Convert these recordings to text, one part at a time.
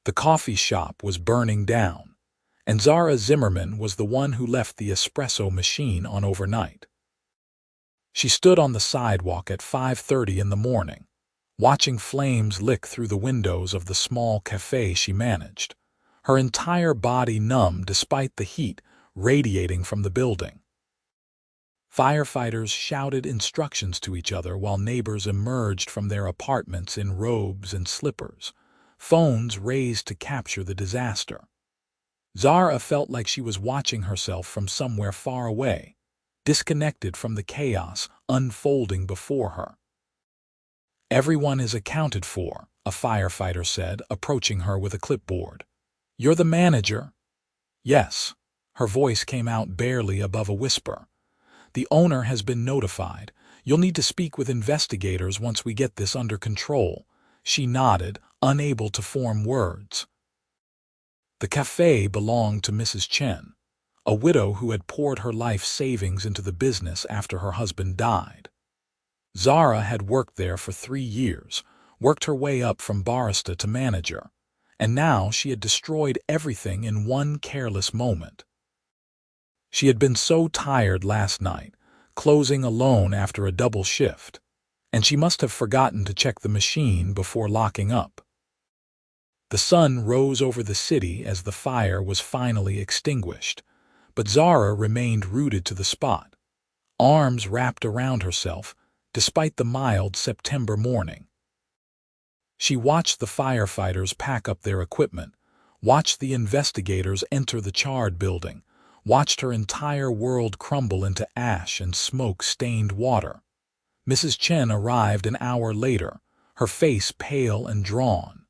The coffee shop was burning down, and Zara Zimmerman was the one who left the espresso machine on overnight. She stood on the sidewalk at 5:30 in the morning, watching flames lick through the windows of the small cafe she managed, her entire body numb despite the heat radiating from the building. Firefighters shouted instructions to each other while neighbors emerged from their apartments in robes and slippers, phones raised to capture the disaster. Zara felt like she was watching herself from somewhere far away, disconnected from the chaos unfolding before her. "Everyone is accounted for," a firefighter said, approaching her with a clipboard. "You're the manager?" "Yes." Her voice came out barely above a whisper. "The owner has been notified. You'll need to speak with investigators once we get this under control." She nodded, unable to form words. The cafe belonged to Mrs. Chen, a widow who had poured her life savings into the business after her husband died. Zara had worked there for 3 years, worked her way up from barista to manager, and now she had destroyed everything in one careless moment. She had been so tired last night, closing alone after a double shift, and she must have forgotten to check the machine before locking up. The sun rose over the city as the fire was finally extinguished, but Zara remained rooted to the spot, arms wrapped around herself, despite the mild September morning. She watched the firefighters pack up their equipment, watched the investigators enter the charred building, watched her entire world crumble into ash and smoke-stained water. Mrs. Chen arrived an hour later, her face pale and drawn.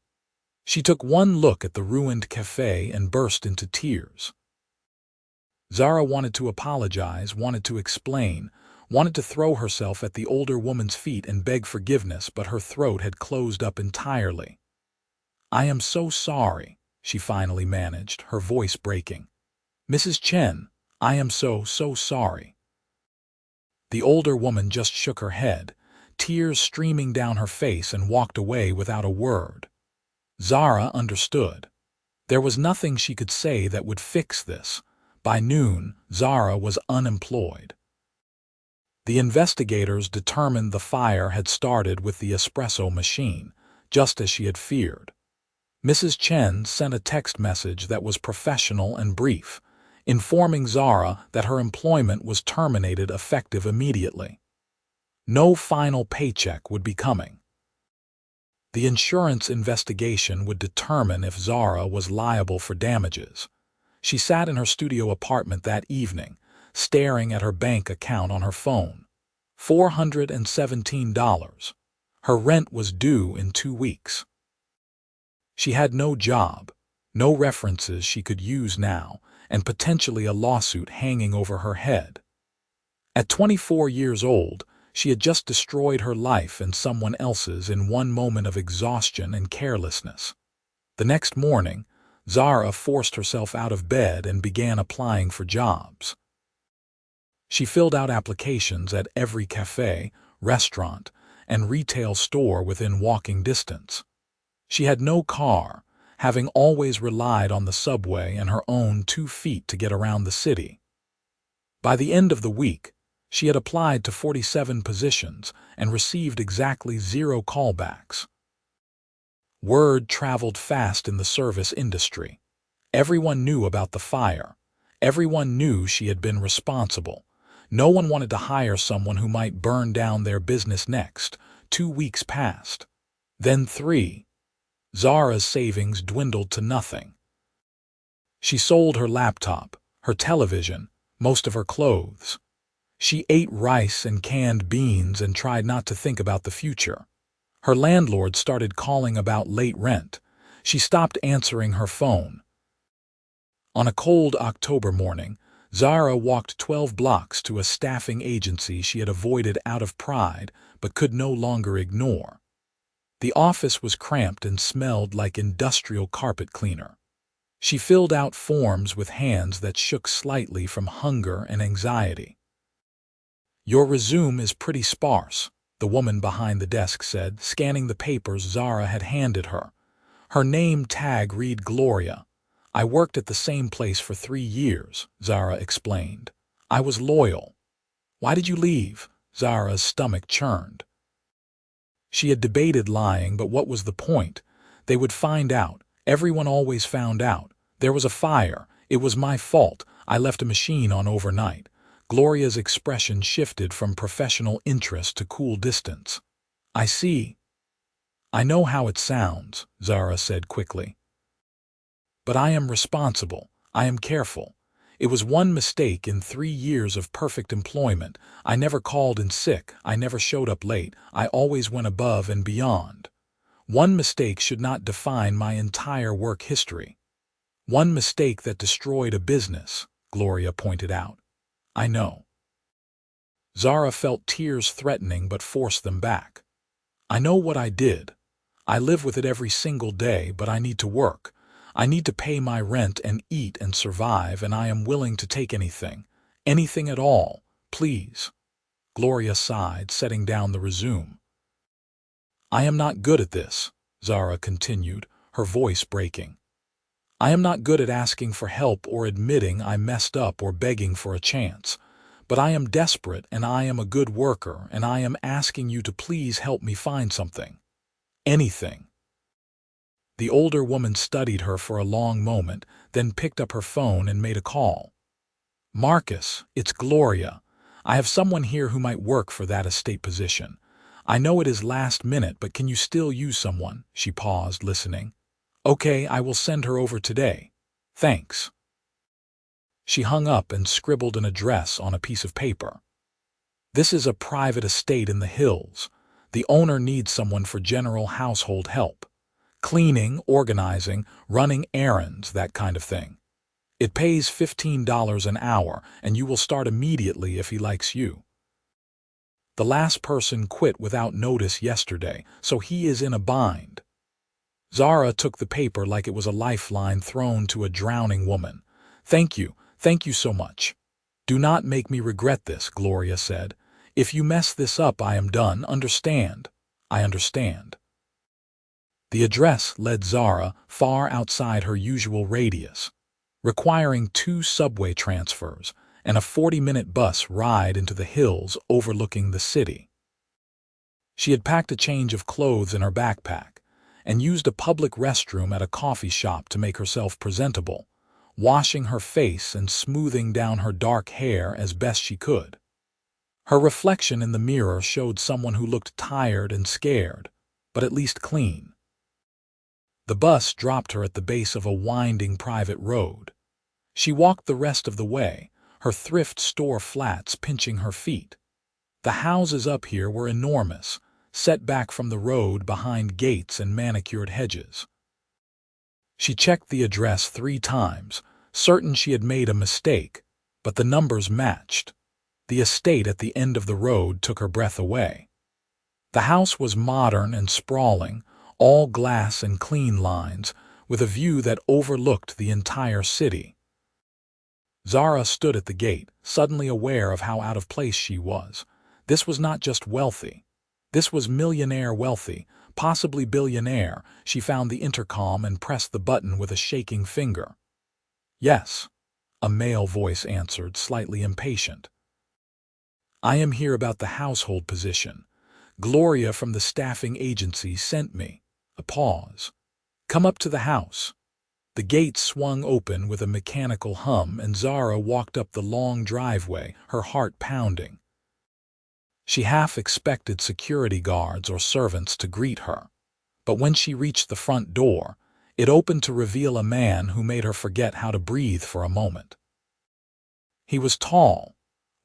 She took one look at the ruined cafe and burst into tears. Zara wanted to apologize, wanted to explain, wanted to throw herself at the older woman's feet and beg forgiveness, but her throat had closed up entirely. "I am so sorry," she finally managed, her voice breaking. "Mrs. Chen, I am so sorry." The older woman just shook her head, tears streaming down her face, and walked away without a word. Zara understood. There was nothing she could say that would fix this. By noon, Zara was unemployed. The investigators determined the fire had started with the espresso machine, just as she had feared. Mrs. Chen sent a text message that was professional and brief, informing Zara that her employment was terminated effective immediately. No final paycheck would be coming. The insurance investigation would determine if Zara was liable for damages. She sat in her studio apartment that evening, staring at her bank account on her phone. $417. Her rent was due in 2 weeks. She had no job, no references she could use now, and potentially a lawsuit hanging over her head. At 24 years old, she had just destroyed her life and someone else's in one moment of exhaustion and carelessness. The next morning, Zara forced herself out of bed and began applying for jobs. She filled out applications at every cafe, restaurant, and retail store within walking distance. She had no car, having always relied on the subway and her own 2 feet to get around the city. By the end of the week, she had applied to 47 positions and received exactly 0 callbacks. Word traveled fast in the service industry. Everyone knew about the fire. Everyone knew she had been responsible. No one wanted to hire someone who might burn down their business next. 2 weeks passed. Then 3. Zara's savings dwindled to nothing. She sold her laptop, her television, most of her clothes. She ate rice and canned beans and tried not to think about the future. Her landlord started calling about late rent. She stopped answering her phone. On a cold October morning, Zara walked 12 blocks to a staffing agency she had avoided out of pride but could no longer ignore. The office was cramped and smelled like industrial carpet cleaner. She filled out forms with hands that shook slightly from hunger and anxiety. "Your resume is pretty sparse," the woman behind the desk said, scanning the papers Zara had handed her. Her name tag read Gloria. I worked at the same place for 3 years, Zara explained. I was loyal. Why did you leave? Zara's stomach churned. She had debated lying, but what was the point? They would find out. Everyone always found out. There was a fire. It was my fault. I left a machine on overnight. Gloria's expression shifted from professional interest to cool distance. I see. I know how it sounds, Zara said quickly. But I am responsible. I am careful. It was one mistake in 3 years of perfect employment. I never called in sick. I never showed up late. I always went above and beyond. One mistake should not define my entire work history. One mistake that destroyed a business, Gloria pointed out. I know. Zara felt tears threatening but forced them back. I know what I did. I live with it every single day, but I need to work. I need to pay my rent and eat and survive, and I am willing to take anything. Anything at all, please. Gloria sighed, setting down the resume. I am not good at this, Zara continued, her voice breaking. I am not good at asking for help or admitting I messed up or begging for a chance. But I am desperate and I am a good worker and I am asking you to please help me find something. Anything. The older woman studied her for a long moment, then picked up her phone and made a call. Marcus, it's Gloria. I have someone here who might work for that estate position. I know it is last minute, but can you still use someone? She paused, listening. Okay, I will send her over today. Thanks. She hung up and scribbled an address on a piece of paper. This is a private estate in the hills. The owner needs someone for general household help. Cleaning, organizing, running errands, that kind of thing. It pays $15 an hour, and you will start immediately if he likes you. The last person quit without notice yesterday, so he is in a bind. Zara took the paper like it was a lifeline thrown to a drowning woman. Thank you so much. Do not make me regret this, Gloria said. If you mess this up, I am done, understand? I understand. The address led Zara far outside her usual radius, requiring 2 subway transfers and a 40-minute bus ride into the hills overlooking the city. She had packed a change of clothes in her backpack and used a public restroom at a coffee shop to make herself presentable, washing her face and smoothing down her dark hair as best she could. Her reflection in the mirror showed someone who looked tired and scared, but at least clean. The bus dropped her at the base of a winding private road. She walked the rest of the way, her thrift store flats pinching her feet. The houses up here were enormous, set back from the road behind gates and manicured hedges. She checked the address 3 times, certain she had made a mistake, but the numbers matched. The estate at the end of the road took her breath away. The house was modern and sprawling, all glass and clean lines, with a view that overlooked the entire city. Zara stood at the gate, suddenly aware of how out of place she was. This was not just wealthy. This was millionaire wealthy, possibly billionaire. She found the intercom and pressed the button with a shaking finger. Yes, a male voice answered, slightly impatient. I am here about the household position. Gloria from the staffing agency sent me. A pause. Come up to the house. The gate swung open with a mechanical hum, and Zara walked up the long driveway, her heart pounding. She half expected security guards or servants to greet her, but when she reached the front door, it opened to reveal a man who made her forget how to breathe for a moment. He was tall,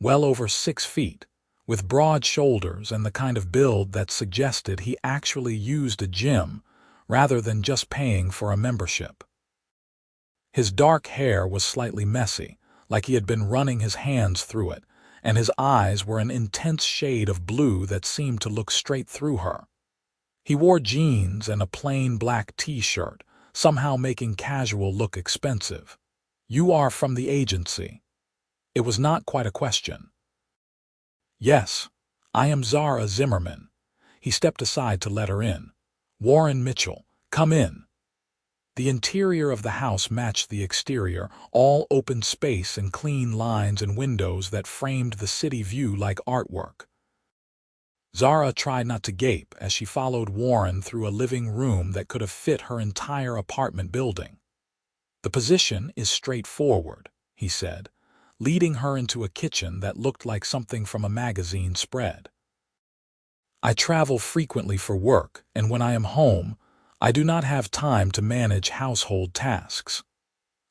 well over 6 feet, with broad shoulders and the kind of build that suggested he actually used a gym rather than just paying for a membership. His dark hair was slightly messy, like he had been running his hands through it, and his eyes were an intense shade of blue that seemed to look straight through her. He wore jeans and a plain black t-shirt, somehow making casual look expensive. You are from the agency. It was not quite a question. Yes, I am Zara Zimmerman. He stepped aside to let her in. Warren Mitchell, come in. The interior of the house matched the exterior, all open space and clean lines and windows that framed the city view like artwork. Zara tried not to gape as she followed Warren through a living room that could have fit her entire apartment building. "The position is straightforward," he said, leading her into a kitchen that looked like something from a magazine spread. "I travel frequently for work, and when I am home, I do not have time to manage household tasks.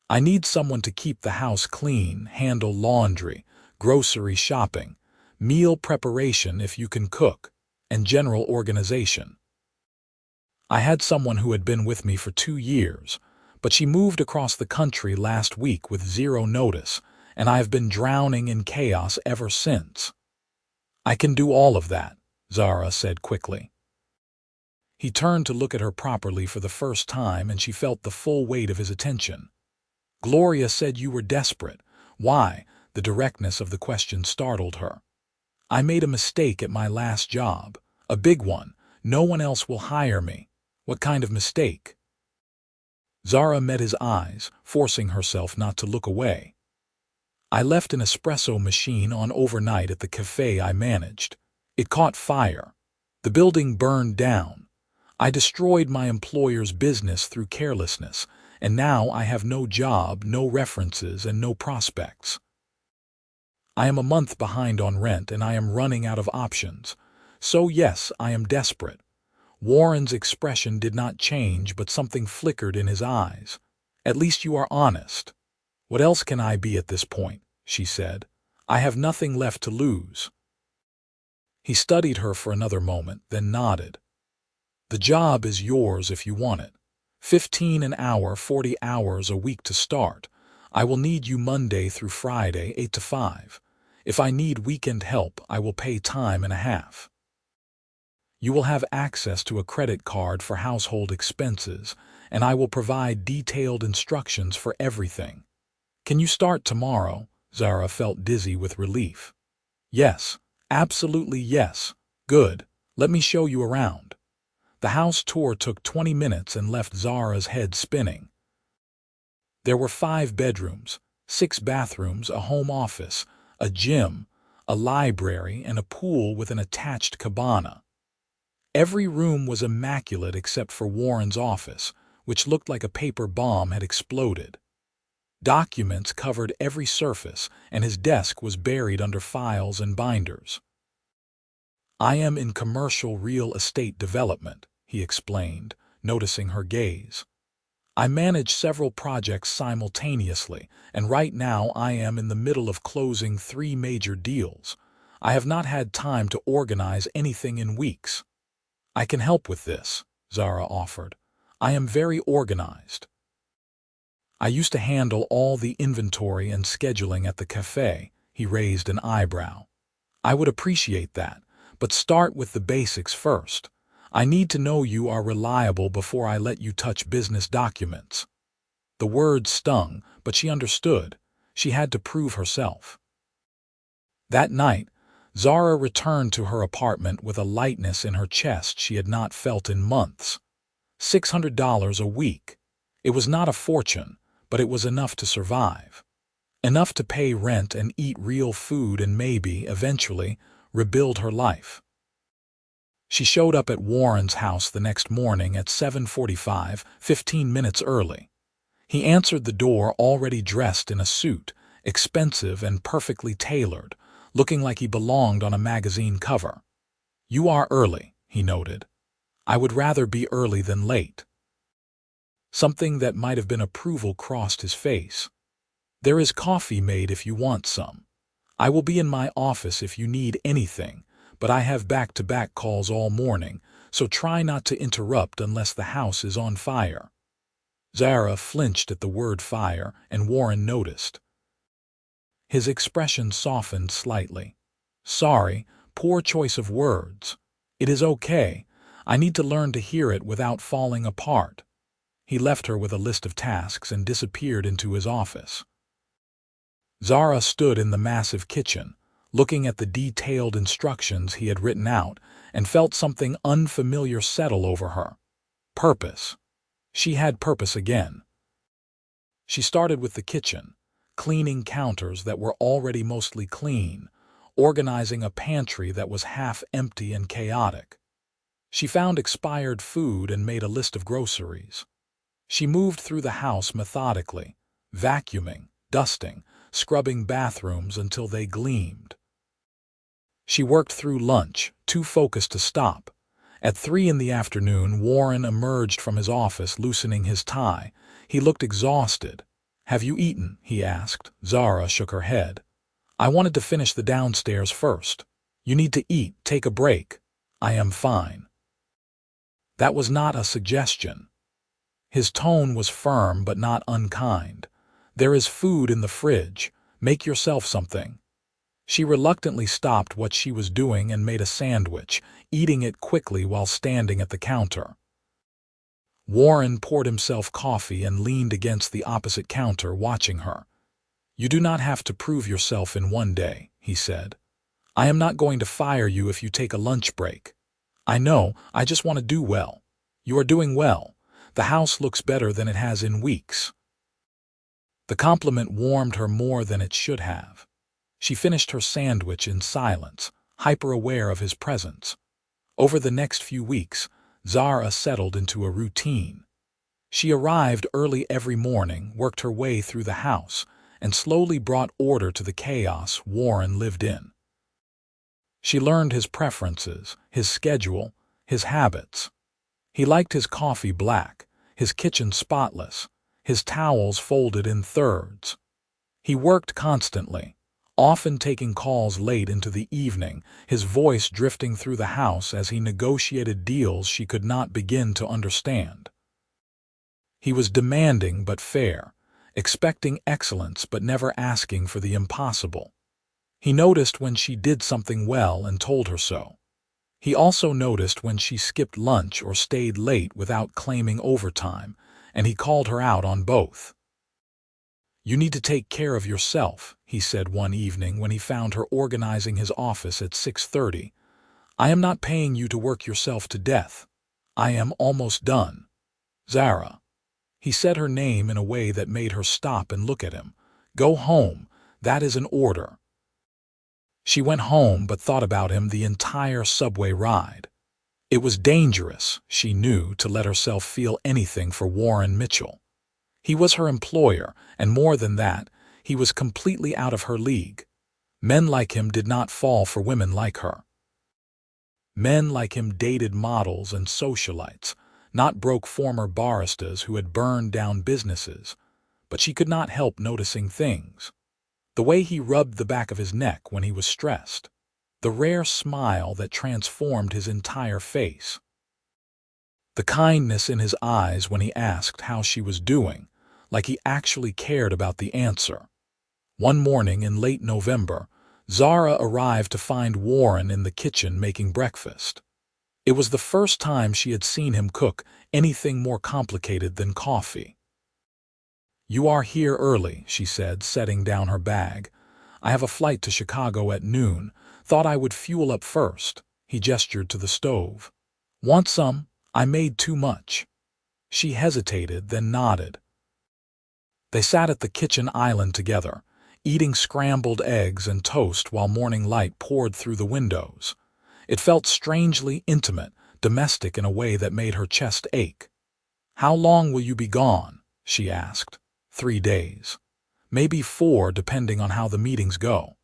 I need someone to keep the house clean, handle laundry, grocery shopping, meal preparation if you can cook, and general organization. I had someone who had been with me for 2 years, but she moved across the country last week with zero notice, and I have been drowning in chaos ever since." "I can do all of that," Zara said quickly. He turned to look at her properly for the first time, and she felt the full weight of his attention. "Gloria said you were desperate. Why?" The directness of the question startled her. "I made a mistake at my last job. A big one. No one else will hire me." "What kind of mistake?" Zara met his eyes, forcing herself not to look away. "I left an espresso machine on overnight at the cafe I managed. It caught fire. The building burned down. I destroyed my employer's business through carelessness, and now I have no job, no references, and no prospects. I am a month behind on rent, and I am running out of options. So yes, I am desperate." Warren's expression did not change, but something flickered in his eyes. "At least you are honest." "What else can I be at this point?" she said. "I have nothing left to lose." He studied her for another moment, then nodded. "The job is yours if you want it. 15 an hour, 40 hours a week to start. I will need you Monday through Friday, 8 to 5. If I need weekend help, I will pay time and a half. You will have access to a credit card for household expenses, and I will provide detailed instructions for everything." "Can you start tomorrow?" Zara felt dizzy with relief. "Yes, absolutely yes." "Good. Let me show you around." The house tour took 20 minutes and left Zara's head spinning. There were 5 bedrooms, 6 bathrooms, a home office, a gym, a library, and a pool with an attached cabana. Every room was immaculate except for Warren's office, which looked like a paper bomb had exploded. Documents covered every surface, and his desk was buried under files and binders. "I am in commercial real estate development," he explained, noticing her gaze. "I manage several projects simultaneously, and right now I am in the middle of closing 3 major deals. I have not had time to organize anything in weeks." "I can help with this," Zara offered. "I am very organized. I used to handle all the inventory and scheduling at the cafe." He raised an eyebrow. "I would appreciate that, but start with the basics first. I need to know you are reliable before I let you touch business documents." The words stung, but she understood. She had to prove herself. That night, Zara returned to her apartment with a lightness in her chest she had not felt in months. $600 a week. It was not a fortune, but it was enough to survive. Enough to pay rent and eat real food and maybe, eventually, rebuild her life. She showed up at Warren's house the next morning at 7:45, 15 minutes early. He answered the door already dressed in a suit, expensive and perfectly tailored, looking like he belonged on a magazine cover. "You are early," he noted. "I would rather be early than late." Something that might have been approval crossed his face. "There is coffee made if you want some. I will be in my office if you need anything, but I have back-to-back calls all morning, so try not to interrupt unless the house is on fire." Zara flinched at the word fire, and Warren noticed. His expression softened slightly. "Sorry, poor choice of words. It is okay. I need to learn to hear it without falling apart." He left her with a list of tasks and disappeared into his office. Zara stood in the massive kitchen, looking at the detailed instructions he had written out, and felt something unfamiliar settle over her. Purpose. She had purpose again. She started with the kitchen, cleaning counters that were already mostly clean, organizing a pantry that was half empty and chaotic. She found expired food and made a list of groceries. She moved through the house methodically, vacuuming, dusting, scrubbing bathrooms until they gleamed. She worked through lunch, too focused to stop. At 3 in the afternoon, Warren emerged from his office, loosening his tie. He looked exhausted. "Have you eaten?" he asked. Zara shook her head. "I wanted to finish the downstairs first." "You need to eat. Take a break." "I am fine." That was not a suggestion. His tone was firm but not unkind. "There is food in the fridge. Make yourself something." She reluctantly stopped what she was doing and made a sandwich, eating it quickly while standing at the counter. Warren poured himself coffee and leaned against the opposite counter, watching her. "You do not have to prove yourself in one day," he said. "I am not going to fire you if you take a lunch break. I know, I just want to do well. You are doing well. The house looks better than it has in weeks." The compliment warmed her more than it should have. She finished her sandwich in silence, hyper-aware of his presence. Over the next few weeks, Zara settled into a routine. She arrived early every morning, worked her way through the house, and slowly brought order to the chaos Warren lived in. She learned his preferences, his schedule, his habits. He liked his coffee black, his kitchen spotless, his towels folded in thirds. He worked constantly, often taking calls late into the evening, his voice drifting through the house as he negotiated deals she could not begin to understand. He was demanding but fair, expecting excellence but never asking for the impossible. He noticed when she did something well and told her so. He also noticed when she skipped lunch or stayed late without claiming overtime, and he called her out on both. "You need to take care of yourself," he said one evening when he found her organizing his office at 6:30. "I am not paying you to work yourself to death. I am almost done." "Zara." He said her name in a way that made her stop and look at him. "Go home. That is an order." She went home but thought about him the entire subway ride. It was dangerous, she knew, to let herself feel anything for Warren Mitchell. He was her employer, and more than that, he was completely out of her league. Men like him did not fall for women like her. Men like him dated models and socialites, not broke former baristas who had burned down businesses. But she could not help noticing things. The way he rubbed the back of his neck when he was stressed. The rare smile that transformed his entire face. The kindness in his eyes when he asked how she was doing, like he actually cared about the answer. One morning in late November, Zara arrived to find Warren in the kitchen making breakfast. It was the first time she had seen him cook anything more complicated than coffee. "You are here early," she said, setting down her bag. "I have a flight to Chicago at noon. Thought I would fuel up first." He gestured to the stove. "Want some? I made too much." She hesitated, then nodded. They sat at the kitchen island together, eating scrambled eggs and toast while morning light poured through the windows. It felt strangely intimate, domestic in a way that made her chest ache. "How long will you be gone?" she asked. 3 days. Maybe 4, depending on how the meetings go.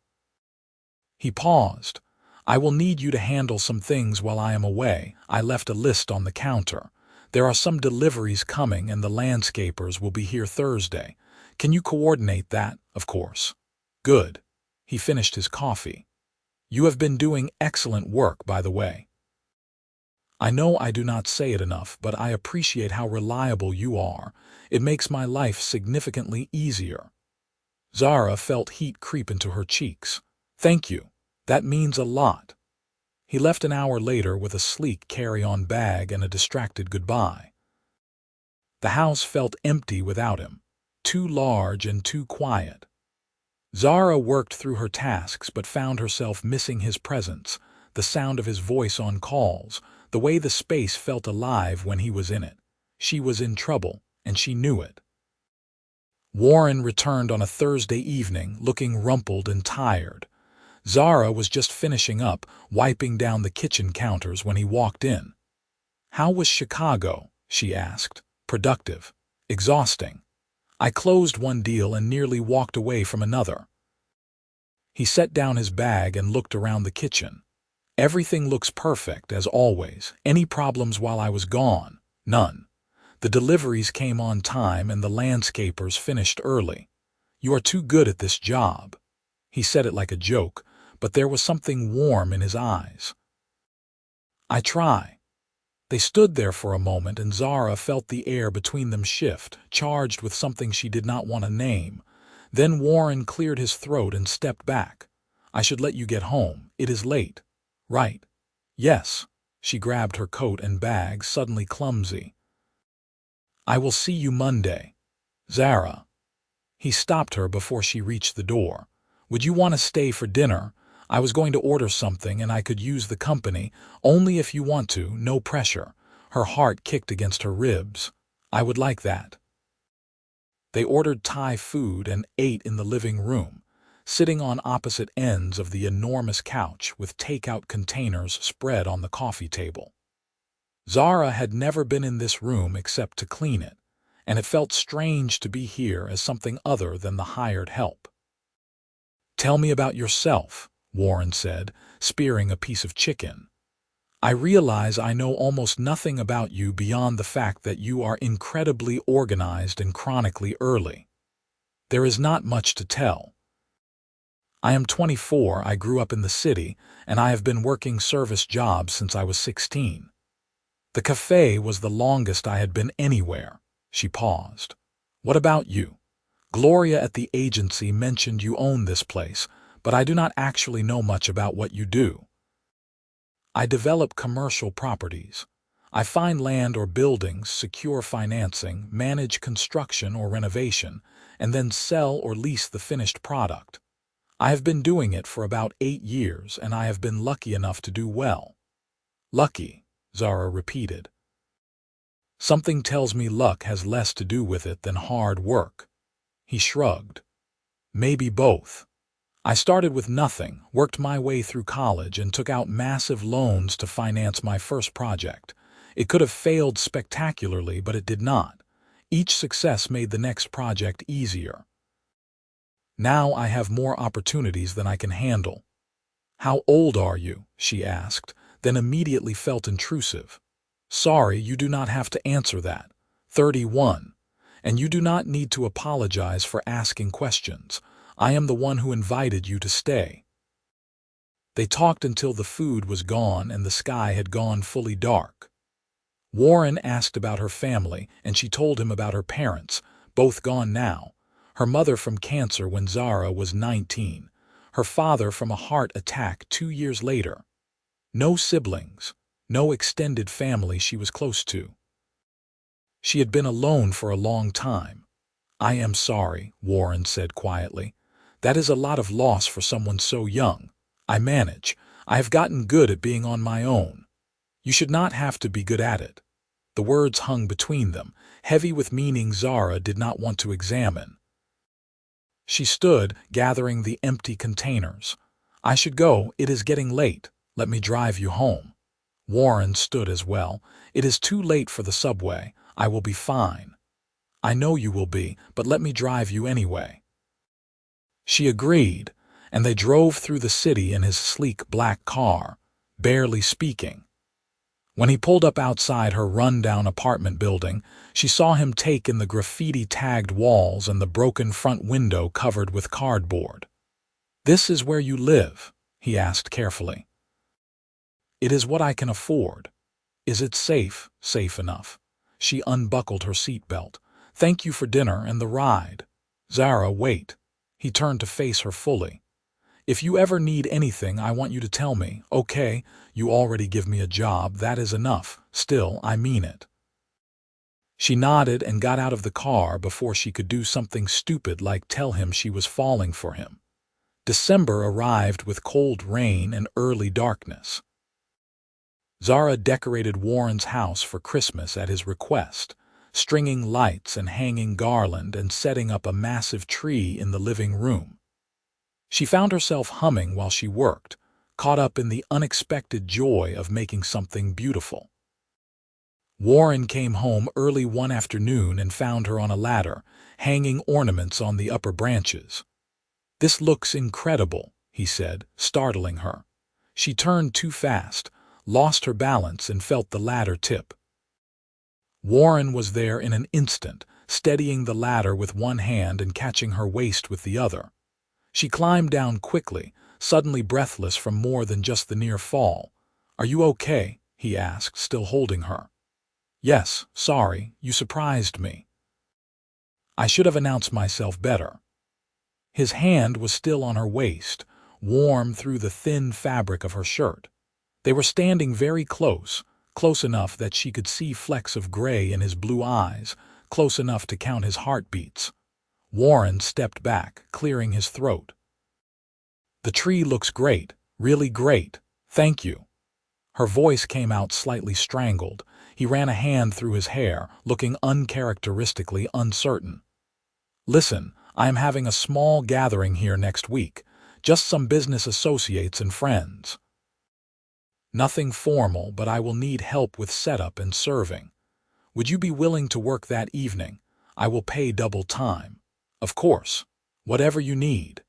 He paused. "I will need you to handle some things while I am away." I left a list on the counter. "There are some deliveries coming and the landscapers will be here Thursday. Can you coordinate that?" "Of course." "Good." He finished his coffee. "You have been doing excellent work, by the way. I know I do not say it enough, but I appreciate how reliable you are. It makes my life significantly easier." Zara felt heat creep into her cheeks. "Thank you. That means a lot." He left an hour later with a sleek carry-on bag and a distracted goodbye. The house felt empty without him, too large and too quiet. Zara worked through her tasks but found herself missing his presence, the sound of his voice on calls, the way the space felt alive when he was in it. She was in trouble, and she knew it. Warren returned on a Thursday evening, looking rumpled and tired. Zara was just finishing up, wiping down the kitchen counters when he walked in. "How was Chicago?" she asked. "Productive. Exhausting. I closed one deal and nearly walked away from another." He set down his bag and looked around the kitchen. "Everything looks perfect, as always. Any problems while I was gone? None. The deliveries came on time and the landscapers finished early. You are too good at this job." He said it like a joke, but there was something warm in his eyes. "I try." They stood there for a moment, and Zara felt the air between them shift, charged with something she did not want to name. Then Warren cleared his throat and stepped back. "I should let you get home. It is late." "Right." "Yes." She grabbed her coat and bag, suddenly clumsy. "I will see you Monday." "Zara." He stopped her before she reached the door. "Would you want to stay for dinner? I was going to order something and I could use the company. Only if you want to, no pressure." Her heart kicked against her ribs. "I would like that." They ordered Thai food and ate in the living room, sitting on opposite ends of the enormous couch with takeout containers spread on the coffee table. Zara had never been in this room except to clean it, and it felt strange to be here as something other than the hired help. "Tell me about yourself," Warren said, spearing a piece of chicken. "I realize I know almost nothing about you beyond the fact that you are incredibly organized and chronically early. There is not much to tell. I am 24, I grew up in the city, and I have been working service jobs since I was 16. The cafe was the longest I had been anywhere." She paused. "What about you? Gloria at the agency mentioned you own this place, but I do not actually know much about what you do." "I develop commercial properties. I find land or buildings, secure financing, manage construction or renovation, and then sell or lease the finished product. I have been doing it for about 8 years, and I have been lucky enough to do well." "Lucky," Zara repeated. "Something tells me luck has less to do with it than hard work." He shrugged. "Maybe both. I started with nothing, worked my way through college, and took out massive loans to finance my first project. It could have failed spectacularly, but it did not. Each success made the next project easier. Now I have more opportunities than I can handle." "How old are you?" she asked, then immediately felt intrusive. "Sorry, you do not have to answer that. 31. And you do not need to apologize for asking questions. I am the one who invited you to stay." They talked until the food was gone and the sky had gone fully dark. Warren asked about her family, and she told him about her parents, both gone now. Her mother from cancer when Zara was 19. Her father from a heart attack 2 years later. No siblings, no extended family she was close to. She had been alone for a long time. "I am sorry," Warren said quietly. "That is a lot of loss for someone so young. I manage. I have gotten good at being on my own. You should not have to be good at it." The words hung between them, heavy with meaning Zara did not want to examine. She stood, gathering the empty containers. "I should go. It is getting late. Let me drive you home." Warren stood as well. "It is too late for the subway. I will be fine." "I know you will be, but let me drive you anyway." She agreed, and they drove through the city in his sleek black car, barely speaking. When he pulled up outside her run-down apartment building, she saw him take in the graffiti-tagged walls and the broken front window covered with cardboard. "This is where you live?" he asked carefully. "It is what I can afford." "Is it safe?" "Safe enough." She unbuckled her seatbelt. "Thank you for dinner and the ride." "Zara, wait." He turned to face her fully. "If you ever need anything, I want you to tell me, okay? You already give me a job, that is enough. Still, I mean it." She nodded and got out of the car before she could do something stupid like tell him she was falling for him. December arrived with cold rain and early darkness. Zara decorated Warren's house for Christmas at his request. stringing lights and hanging garland and setting up a massive tree in the living room. She found herself humming while she worked, caught up in the unexpected joy of making something beautiful. Warren came home early one afternoon and found her on a ladder, hanging ornaments on the upper branches. "This looks incredible," he said, startling her. She turned too fast, lost her balance, and felt the ladder tip. Warren was there in an instant, steadying the ladder with one hand and catching her waist with the other. She climbed down quickly, suddenly breathless from more than just the near fall. "Are you okay?" he asked, still holding her. "Yes, sorry, you surprised me. I should have announced myself better." His hand was still on her waist, warm through the thin fabric of her shirt. They were standing very close, close enough that she could see flecks of gray in his blue eyes, close enough to count his heartbeats. Warren stepped back, clearing his throat. "The tree looks great, really great. Thank you." Her voice came out slightly strangled. He ran a hand through his hair, looking uncharacteristically uncertain. "Listen, I am having a small gathering here next week. Just some business associates and friends. Nothing formal, but I will need help with setup and serving. Would you be willing to work that evening? I will pay double time. Of course, whatever you need."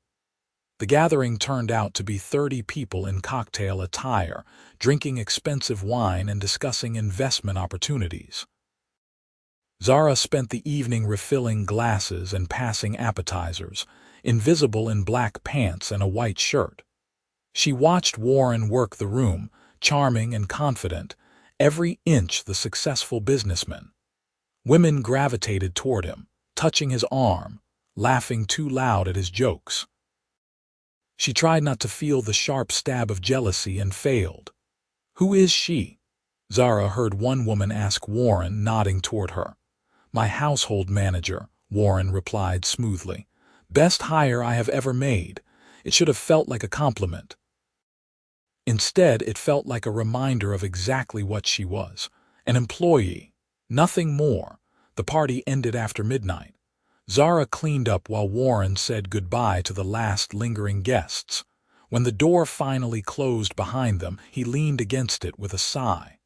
The gathering turned out to be 30 people in cocktail attire, drinking expensive wine and discussing investment opportunities. Zara spent the evening refilling glasses and passing appetizers, invisible in black pants and a white shirt. She watched Warren work the room, charming and confident, every inch the successful businessman. Women gravitated toward him, touching his arm, laughing too loud at his jokes. She tried not to feel the sharp stab of jealousy and failed. "Who is she?" Zara heard one woman ask Warren, nodding toward her. "My household manager," Warren replied smoothly. "Best hire I have ever made." It should have felt like a compliment. Instead, it felt like a reminder of exactly what she was. An employee. Nothing more. The party ended after midnight. Zara cleaned up while Warren said goodbye to the last lingering guests. When the door finally closed behind them, he leaned against it with a sigh.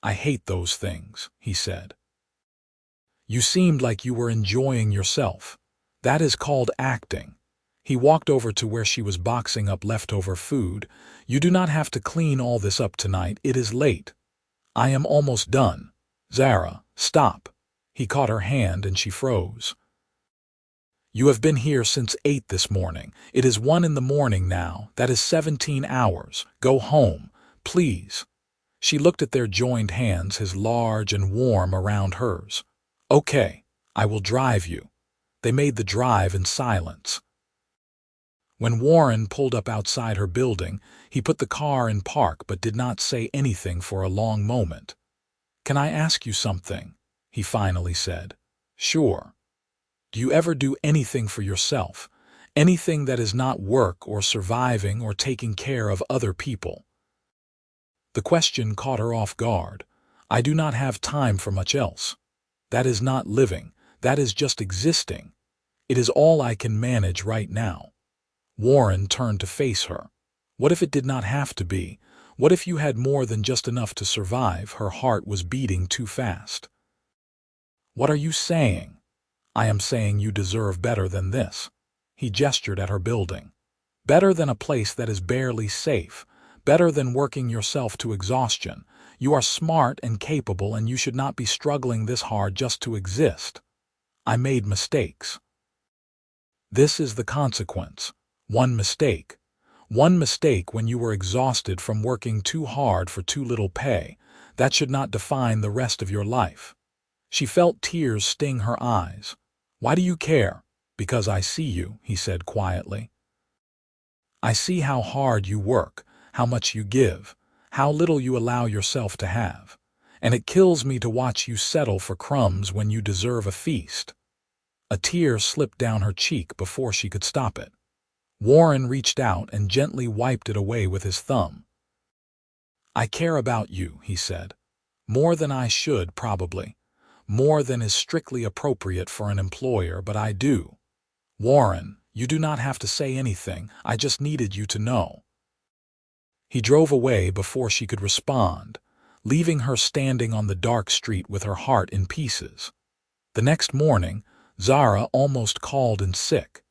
"I hate those things," he said. "You seemed like you were enjoying yourself. That is called acting." He walked over to where she was boxing up leftover food. "You do not have to clean all this up tonight. It is late." "I am almost done." "Zara, stop." He caught her hand and she froze. "You have been here since 8 this morning. It is 1 in the morning now. That is 17 hours. Go home, please." She looked at their joined hands, his large and warm around hers. "Okay, I will drive you." They made the drive in silence. When Warren pulled up outside her building, he put the car in park but did not say anything for a long moment. "Can I ask you something?" he finally said. "Sure." "Do you ever do anything for yourself? Anything that is not work or surviving or taking care of other people?" The question caught her off guard. "I do not have time for much else. That is not living. That is just existing. It is all I can manage right now." Warren turned to face her. "What if it did not have to be? What if you had more than just enough to survive?" Her heart was beating too fast. "What are you saying?" "I am saying you deserve better than this." He gestured at her building. "Better than a place that is barely safe. Better than working yourself to exhaustion. You are smart and capable, and you should not be struggling this hard just to exist." "I made mistakes." "This is the consequence. One mistake. One mistake when you were exhausted from working too hard for too little pay. That should not define the rest of your life." She felt tears sting her eyes. "Why do you care?" "Because I see you," he said quietly. "I see how hard you work, how much you give, how little you allow yourself to have. And it kills me to watch you settle for crumbs when you deserve a feast." A tear slipped down her cheek before she could stop it. Warren reached out and gently wiped it away with his thumb. "I care about you," he said. "More than I should, probably. more than is strictly appropriate for an employer, but I do. Warren, you do not have to say anything, I just needed you to know." He drove away before she could respond, leaving her standing on the dark street with her heart in pieces. The next morning, Zara almost called in sick.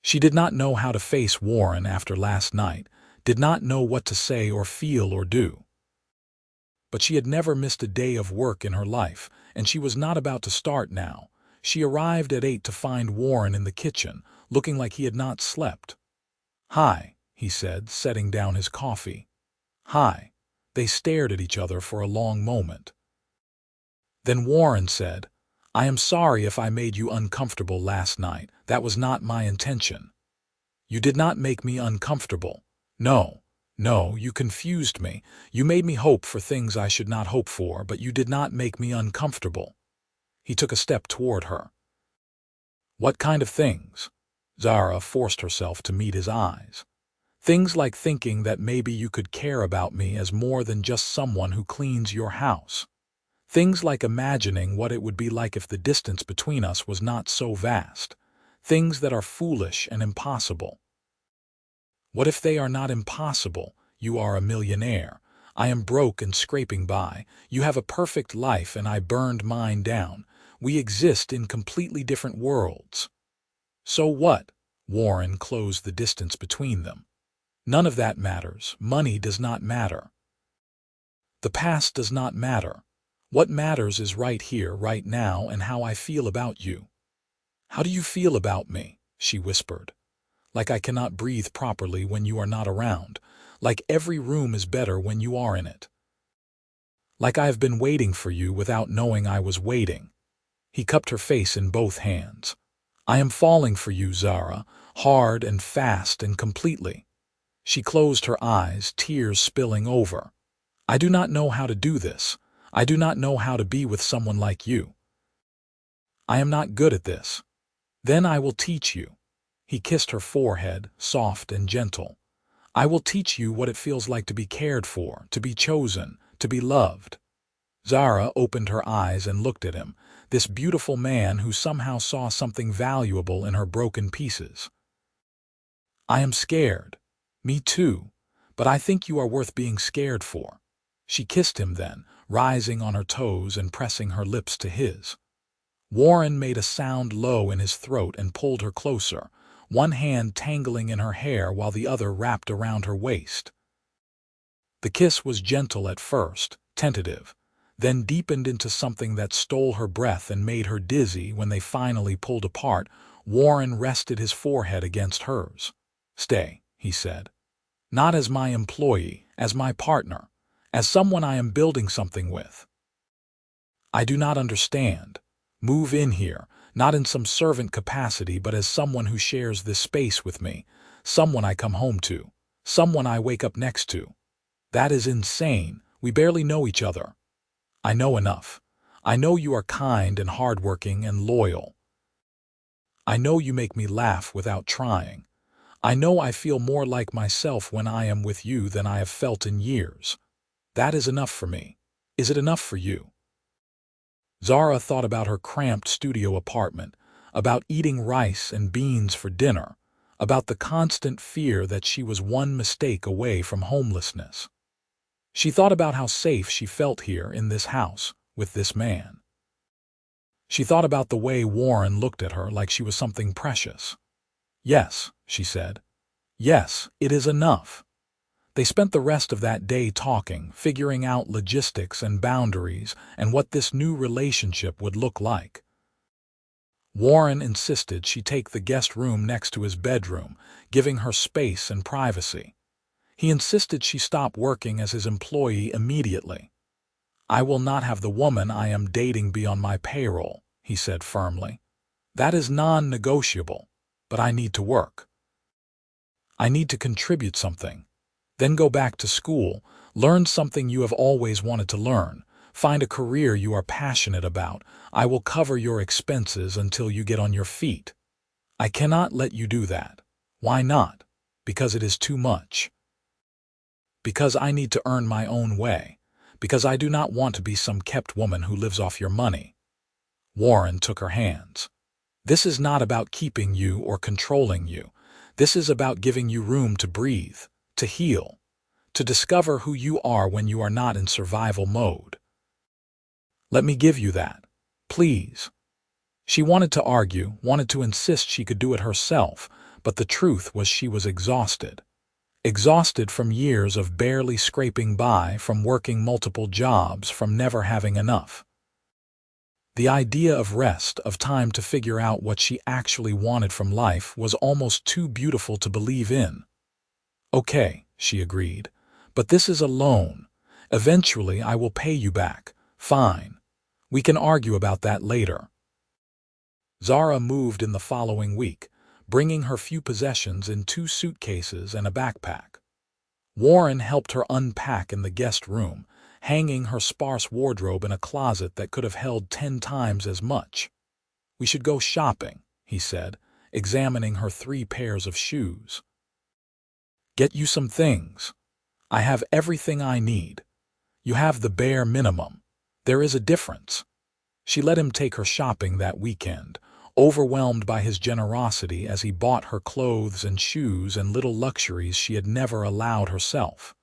She did not know how to face Warren after last night, did not know what to say or feel or do. But she had never missed a day of work in her life, and she was not about to start now. She arrived at 8 to find Warren in the kitchen, looking like he had not slept. "Hi," he said, setting down his coffee. "Hi." They stared at each other for a long moment. Then Warren said, "I am sorry if I made you uncomfortable last night. That was not my intention." "You did not make me uncomfortable. No, no, you confused me. You made me hope for things I should not hope for, but you did not make me uncomfortable." He took a step toward her. "What kind of things?" Zara forced herself to meet his eyes. "Things like thinking that maybe you could care about me as more than just someone who cleans your house. Things like imagining what it would be like if the distance between us was not so vast. Things that are foolish and impossible." "What if they are not impossible? You are a millionaire. I am broke and scraping by. You have a perfect life and I burned mine down. We exist in completely different worlds." "So what?" Warren closed the distance between them. "None of that matters. Money does not matter. The past does not matter. What matters is right here, right now, and how I feel about you." "How do you feel about me?" she whispered. "Like I cannot breathe properly when you are not around. Like every room is better when you are in it. Like I have been waiting for you without knowing I was waiting." He cupped her face in both hands. "I am falling for you, Zara, hard and fast and completely." She closed her eyes, tears spilling over. "I do not know how to do this. I do not know how to be with someone like you. I am not good at this. Then I will teach you." He kissed her forehead, soft and gentle. "I will teach you what it feels like to be cared for, to be chosen, to be loved." Zara opened her eyes and looked at him, this beautiful man who somehow saw something valuable in her broken pieces. "I am scared." "Me too. But I think you are worth being scared for." She kissed him then, rising on her toes and pressing her lips to his. Warren made a sound low in his throat and pulled her closer, one hand tangling in her hair while the other wrapped around her waist. The kiss was gentle at first, tentative, then deepened into something that stole her breath and made her dizzy. When they finally pulled apart, Warren rested his forehead against hers. "Stay," he said. "Not as my employee, as my partner, as someone I am building something with. I do not understand. Move in here, not in some servant capacity, but as someone who shares this space with me, someone I come home to, someone I wake up next to. That is insane. We barely know each other." "I know enough. I know you are kind and hardworking and loyal. I know you make me laugh without trying. I know I feel more like myself when I am with you than I have felt in years. That is enough for me. Is it enough for you?" Zara thought about her cramped studio apartment, about eating rice and beans for dinner, about the constant fear that she was one mistake away from homelessness. She thought about how safe she felt here in this house, with this man. She thought about the way Warren looked at her like she was something precious. "Yes," she said. "Yes, it is enough." They spent the rest of that day talking, figuring out logistics and boundaries and what this new relationship would look like. Warren insisted she take the guest room next to his bedroom, giving her space and privacy. He insisted she stop working as his employee immediately. "I will not have the woman I am dating be on my payroll," he said firmly. "That is non-negotiable, but I need to work. I need to contribute something. Then go back to school, learn something you have always wanted to learn, find a career you are passionate about. I will cover your expenses until you get on your feet." "I cannot let you do that." "Why not?" "Because it is too much. Because I need to earn my own way. Because I do not want to be some kept woman who lives off your money." Warren took her hands. This is not about keeping you or controlling you. This is about giving you room to breathe, to heal, to discover who you are when you are not in survival mode. Let me give you that, please. She wanted to argue, wanted to insist she could do it herself, but the truth was she was exhausted. Exhausted from years of barely scraping by, from working multiple jobs, from never having enough. The idea of rest, of time to figure out what she actually wanted from life, was almost too beautiful to believe in. Okay, she agreed, but this is a loan. Eventually I will pay you back. Fine. We can argue about that later. Zara moved in the following week, bringing her few possessions in 2 suitcases and a backpack. Warren helped her unpack in the guest room, hanging her sparse wardrobe in a closet that could have held 10 times as much. We should go shopping, he said, examining her 3 pairs of shoes. Get you some things. I have everything I need. You have the bare minimum. There is a difference. She let him take her shopping that weekend, overwhelmed by his generosity as he bought her clothes and shoes and little luxuries she had never allowed herself.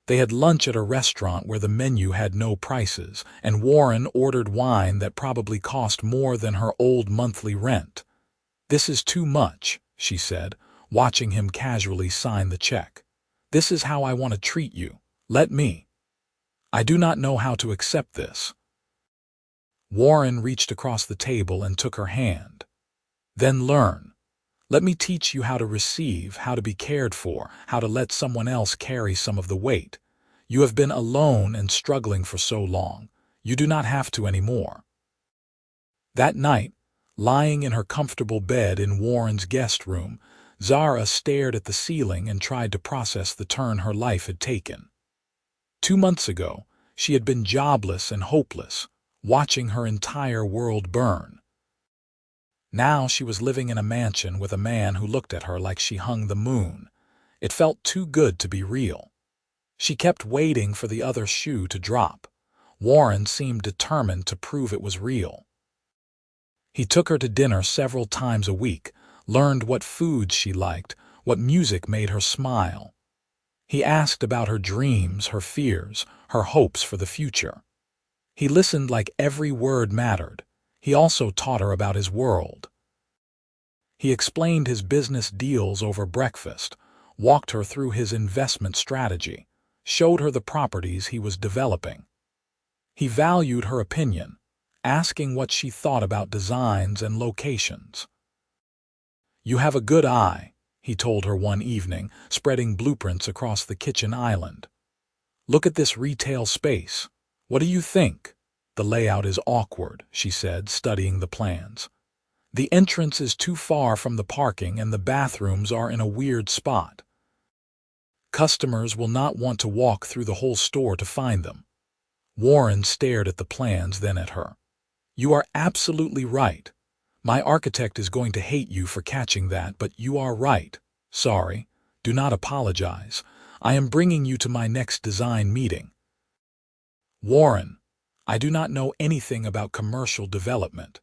They had lunch at a restaurant where the menu had no prices, and Warren ordered wine that probably cost more than her old monthly rent. This is too much, she said, watching him casually sign the check. This is how I want to treat you. Let me. I do not know how to accept this. Warren reached across the table and took her hand. Then learn. Let me teach you how to receive, how to be cared for, how to let someone else carry some of the weight. You have been alone and struggling for so long. You do not have to anymore. That night, lying in her comfortable bed in Warren's guest room, Zara stared at the ceiling and tried to process the turn her life had taken. 2 months ago, she had been jobless and hopeless, watching her entire world burn. Now she was living in a mansion with a man who looked at her like she hung the moon. It felt too good to be real. She kept waiting for the other shoe to drop. Warren seemed determined to prove it was real. He took her to dinner several times a week, learned what foods she liked, what music made her smile. He asked about her dreams, her fears, her hopes for the future. He listened like every word mattered. He also taught her about his world. He explained his business deals over breakfast, walked her through his investment strategy, showed her the properties he was developing. He valued her opinion, asking what she thought about designs and locations. You have a good eye, he told her one evening, spreading blueprints across the kitchen island. Look at this retail space. What do you think? The layout is awkward, she said, studying the plans. The entrance is too far from the parking and the bathrooms are in a weird spot. Customers will not want to walk through the whole store to find them. Warren stared at the plans, then at her. You are absolutely right. My architect is going to hate you for catching that, but you are right. Sorry. Do not apologize. I am bringing you to my next design meeting. Warren, I do not know anything about commercial development.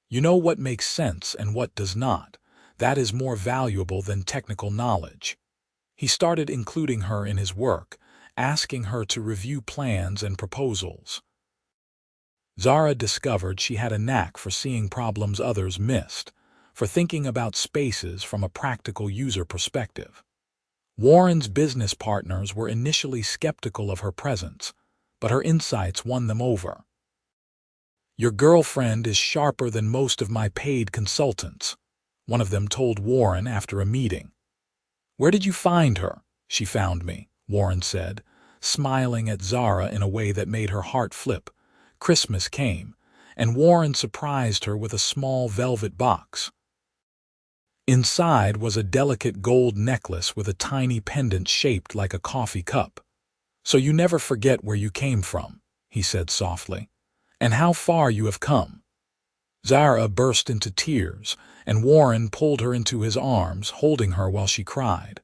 You know what makes sense and what does not. That is more valuable than technical knowledge. He started including her in his work, asking her to review plans and proposals. Zara discovered she had a knack for seeing problems others missed, for thinking about spaces from a practical user perspective. Warren's business partners were initially skeptical of her presence, but her insights won them over. Your girlfriend is sharper than most of my paid consultants, one of them told Warren after a meeting. Where did you find her? She found me, Warren said, smiling at Zara in a way that made her heart flip. Christmas came, and Warren surprised her with a small velvet box. Inside was a delicate gold necklace with a tiny pendant shaped like a coffee cup. So you never forget where you came from, he said softly, and how far you have come. Zara burst into tears, and Warren pulled her into his arms, holding her while she cried.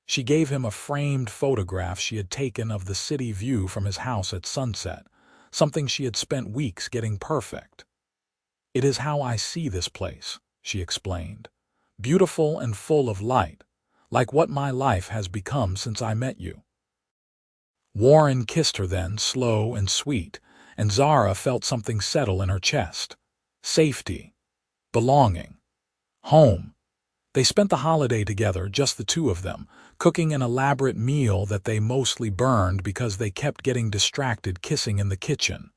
She gave him a framed photograph she had taken of the city view from his house at sunset, something she had spent weeks getting perfect. "It is how I see this place," she explained. "Beautiful and full of light, like what my life has become since I met you." Warren kissed her then, slow and sweet, and Zara felt something settle in her chest. Safety. Belonging. Home. They spent the holiday together, just the two of them, cooking an elaborate meal that they mostly burned because they kept getting distracted kissing in the kitchen.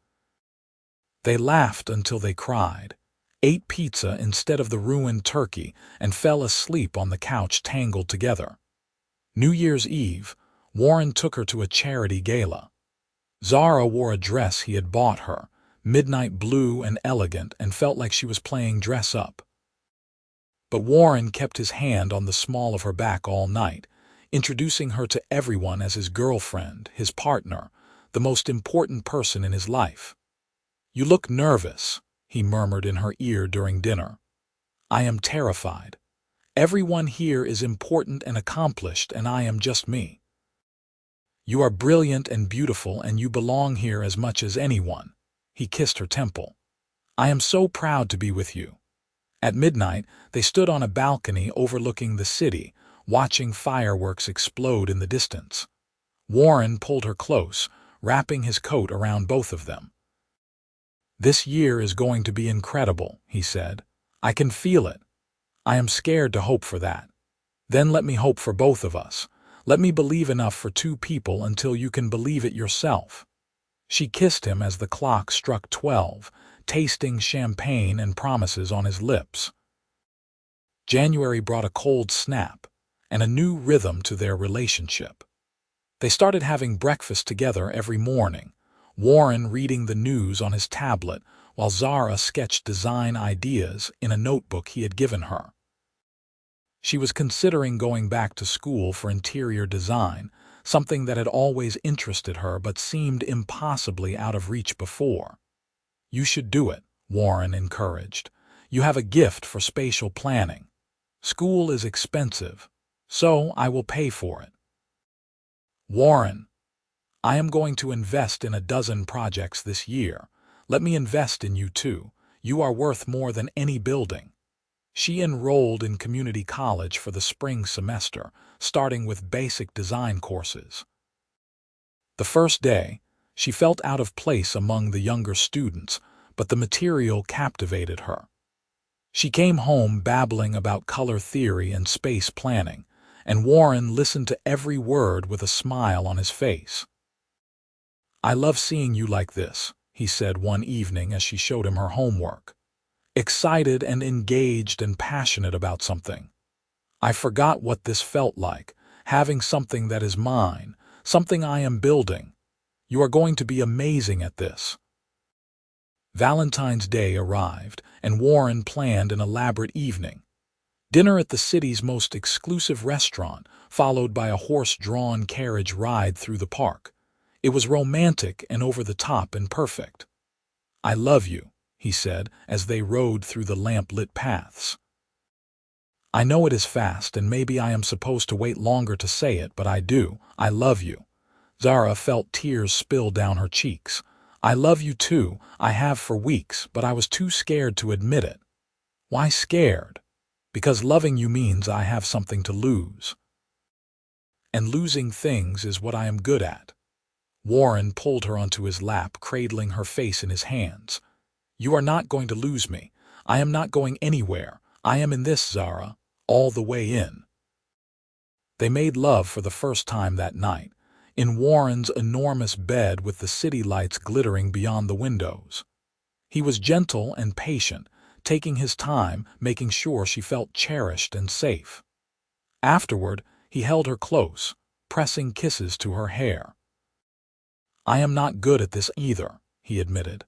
They laughed until they cried, ate pizza instead of the ruined turkey, and fell asleep on the couch tangled together. New Year's Eve, Warren took her to a charity gala. Zara wore a dress he had bought her, midnight blue and elegant, and felt like she was playing dress up. But Warren kept his hand on the small of her back all night, introducing her to everyone as his girlfriend, his partner, the most important person in his life. "You look nervous," he murmured in her ear during dinner. "I am terrified. Everyone here is important and accomplished, and I am just me." "You are brilliant and beautiful, and you belong here as much as anyone." He kissed her temple. "I am so proud to be with you." At midnight, they stood on a balcony overlooking the city, watching fireworks explode in the distance. Warren pulled her close, wrapping his coat around both of them. "This year is going to be incredible," he said. "I can feel it. I am scared to hope for that. Then let me hope for both of us. Let me believe enough for two people until you can believe it yourself." She kissed him as the clock struck 12, tasting champagne and promises on his lips. January brought a cold snap and a new rhythm to their relationship. They started having breakfast together every morning, Warren reading the news on his tablet while Zara sketched design ideas in a notebook he had given her. She was considering going back to school for interior design, something that had always interested her but seemed impossibly out of reach before. "You should do it," Warren encouraged. "You have a gift for spatial planning. School is expensive, so I will pay for it." "Warren, I am going to invest in a dozen projects this year. Let me invest in you too. You are worth more than any building." She enrolled in community college for the spring semester, starting with basic design courses. The first day, she felt out of place among the younger students, but the material captivated her. She came home babbling about color theory and space planning, and Warren listened to every word with a smile on his face. "I love seeing you like this," he said one evening as she showed him her homework. "Excited and engaged and passionate about something. I forgot what this felt like, having something that is mine, something I am building. You are going to be amazing at this." Valentine's Day arrived, and Warren planned an elaborate evening. Dinner at the city's most exclusive restaurant, followed by a horse-drawn carriage ride through the park. It was romantic and over the top and perfect. "I love you," he said as they rode through the lamp-lit paths. "I know it is fast and maybe I am supposed to wait longer to say it, but I do. I love you." Zara felt tears spill down her cheeks. "I love you too. I have for weeks, but I was too scared to admit it." "Why scared?" "Because loving you means I have something to lose. And losing things is what I am good at." Warren pulled her onto his lap, cradling her face in his hands. "You are not going to lose me. I am not going anywhere. I am in this, Zara, all the way in." They made love for the first time that night, in Warren's enormous bed with the city lights glittering beyond the windows. He was gentle and patient, taking his time, making sure she felt cherished and safe. Afterward, he held her close, pressing kisses to her hair. "I am not good at this either," he admitted.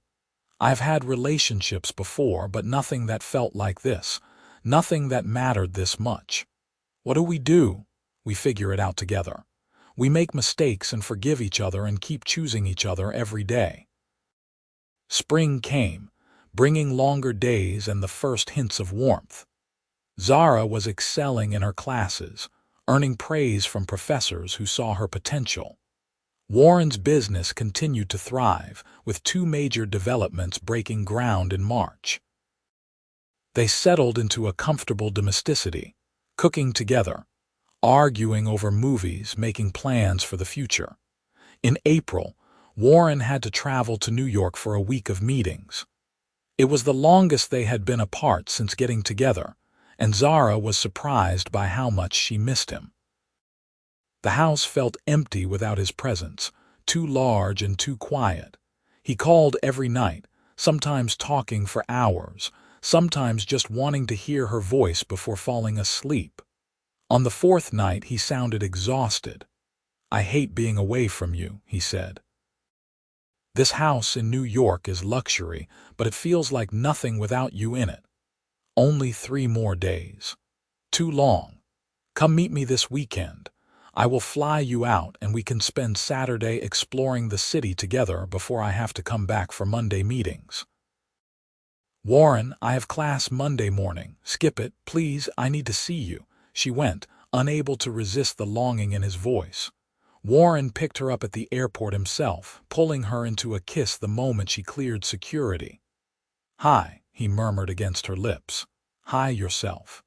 "I've had relationships before, but nothing that felt like this, nothing that mattered this much. What do? We figure it out together. We make mistakes and forgive each other and keep choosing each other every day." Spring came, bringing longer days and the first hints of warmth. Zara was excelling in her classes, earning praise from professors who saw her potential. Warren's business continued to thrive, with two major developments breaking ground in March. They settled into a comfortable domesticity, cooking together, arguing over movies, making plans for the future. In April, Warren had to travel to New York for a week of meetings. It was the longest they had been apart since getting together, and Zara was surprised by how much she missed him. The house felt empty without his presence, too large and too quiet. He called every night, sometimes talking for hours, sometimes just wanting to hear her voice before falling asleep. On the fourth night, he sounded exhausted. "I hate being away from you," he said. "This house in New York is luxury, but it feels like nothing without you in it. Only 3 more days. Too long. Come meet me this weekend. I will fly you out and we can spend Saturday exploring the city together before I have to come back for Monday meetings." "Warren, I have class Monday morning. Skip it, please, I need to see you," she went, unable to resist the longing in his voice. Warren picked her up at the airport himself, pulling her into a kiss the moment she cleared security. "Hi," he murmured against her lips. "Hi yourself."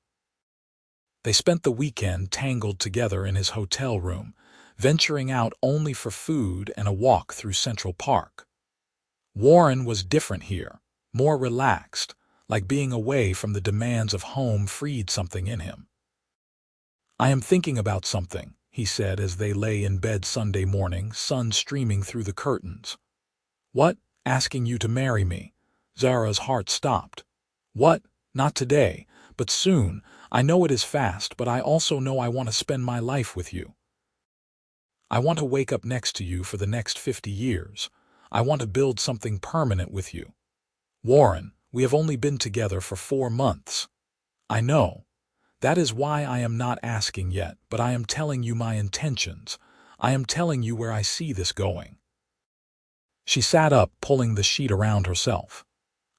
They spent the weekend tangled together in his hotel room, venturing out only for food and a walk through Central Park. Warren was different here, more relaxed, like being away from the demands of home freed something in him. "I am thinking about something," he said as they lay in bed Sunday morning, sun streaming through the curtains. "What? Asking you to marry me?" Zara's heart stopped. "What? Not today, but soon. I know it is fast, but I also know I want to spend my life with you. I want to wake up next to you for the next 50 years. I want to build something permanent with you. Warren, we have only been together for 4 months. I know. That is why I am not asking yet, but I am telling you my intentions. I am telling you where I see this going." She sat up, pulling the sheet around herself.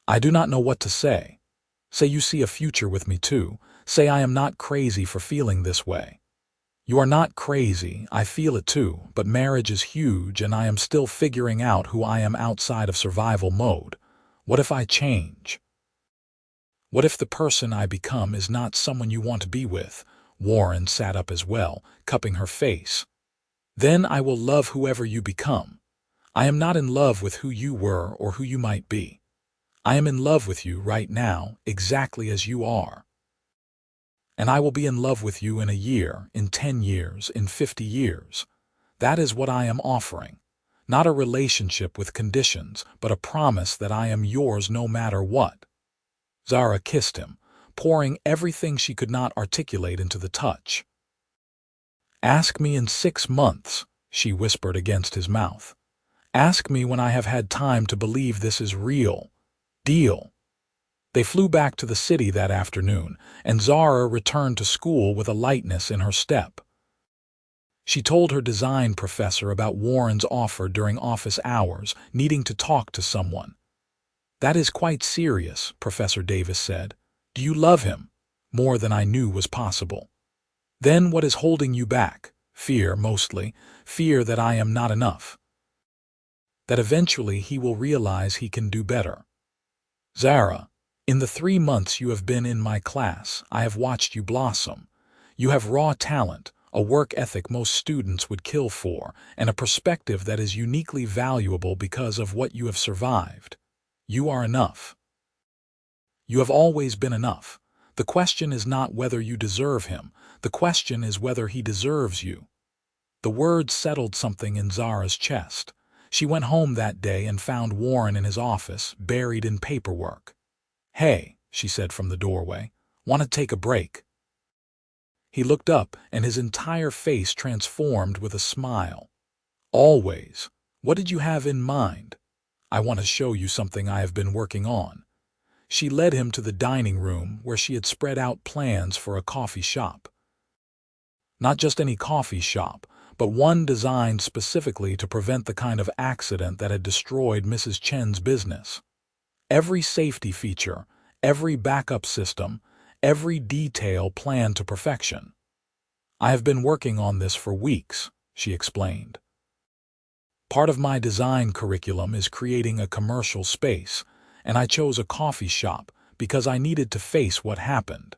"I do not know what to say. Say you see a future with me too. Say I am not crazy for feeling this way. You are not crazy, I feel it too, but marriage is huge and I am still figuring out who I am outside of survival mode. What if I change? What if the person I become is not someone you want to be with?" Warren sat up as well, cupping her face. "Then I will love whoever you become. I am not in love with who you were or who you might be. I am in love with you right now, exactly as you are. And I will be in love with you in a year, in 10 years, in 50 years. That is what I am offering. Not a relationship with conditions, but a promise that I am yours no matter what." Zara kissed him, pouring everything she could not articulate into the touch. "Ask me in 6 months," she whispered against his mouth. "Ask me when I have had time to believe this is real. Deal." They flew back to the city that afternoon, and Zara returned to school with a lightness in her step. She told her design professor about Warren's offer during office hours, needing to talk to someone. "That is quite serious," Professor Davis said. "Do you love him?" "More than I knew was possible." "Then what is holding you back?" "Fear, mostly. Fear that I am not enough. That eventually he will realize he can do better." "Zara, in the 3 months you have been in my class, I have watched you blossom. You have raw talent, a work ethic most students would kill for, and a perspective that is uniquely valuable because of what you have survived. You are enough. You have always been enough. The question is not whether you deserve him. The question is whether he deserves you." The words settled something in Zara's chest. She went home that day and found Warren in his office, buried in paperwork. "Hey," she said from the doorway, "want to take a break?" He looked up, and his entire face transformed with a smile. "Always. What did you have in mind?" "I want to show you something I have been working on." She led him to the dining room where she had spread out plans for a coffee shop. Not just any coffee shop, but one designed specifically to prevent the kind of accident that had destroyed Mrs. Chen's business. Every safety feature, every backup system, every detail planned to perfection. "I have been working on this for weeks," she explained. Part of my design curriculum is creating a commercial space, and I chose a coffee shop because I needed to face what happened.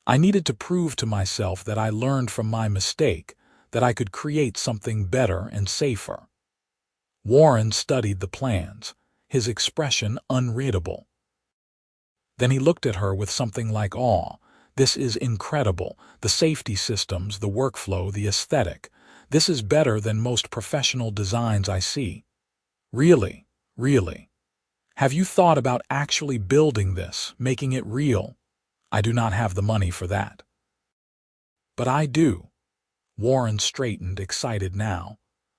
I needed to prove to myself that I learned from my mistake, that I could create something better and safer. Warren studied the plans, his expression unreadable. Then he looked at her with something like awe. This is incredible. The safety systems, the workflow, the aesthetic. This is better than most professional designs I see. Really, really. Have you thought about actually building this, making it real? I do not have the money for that. But I do. Warren straightened, excited now.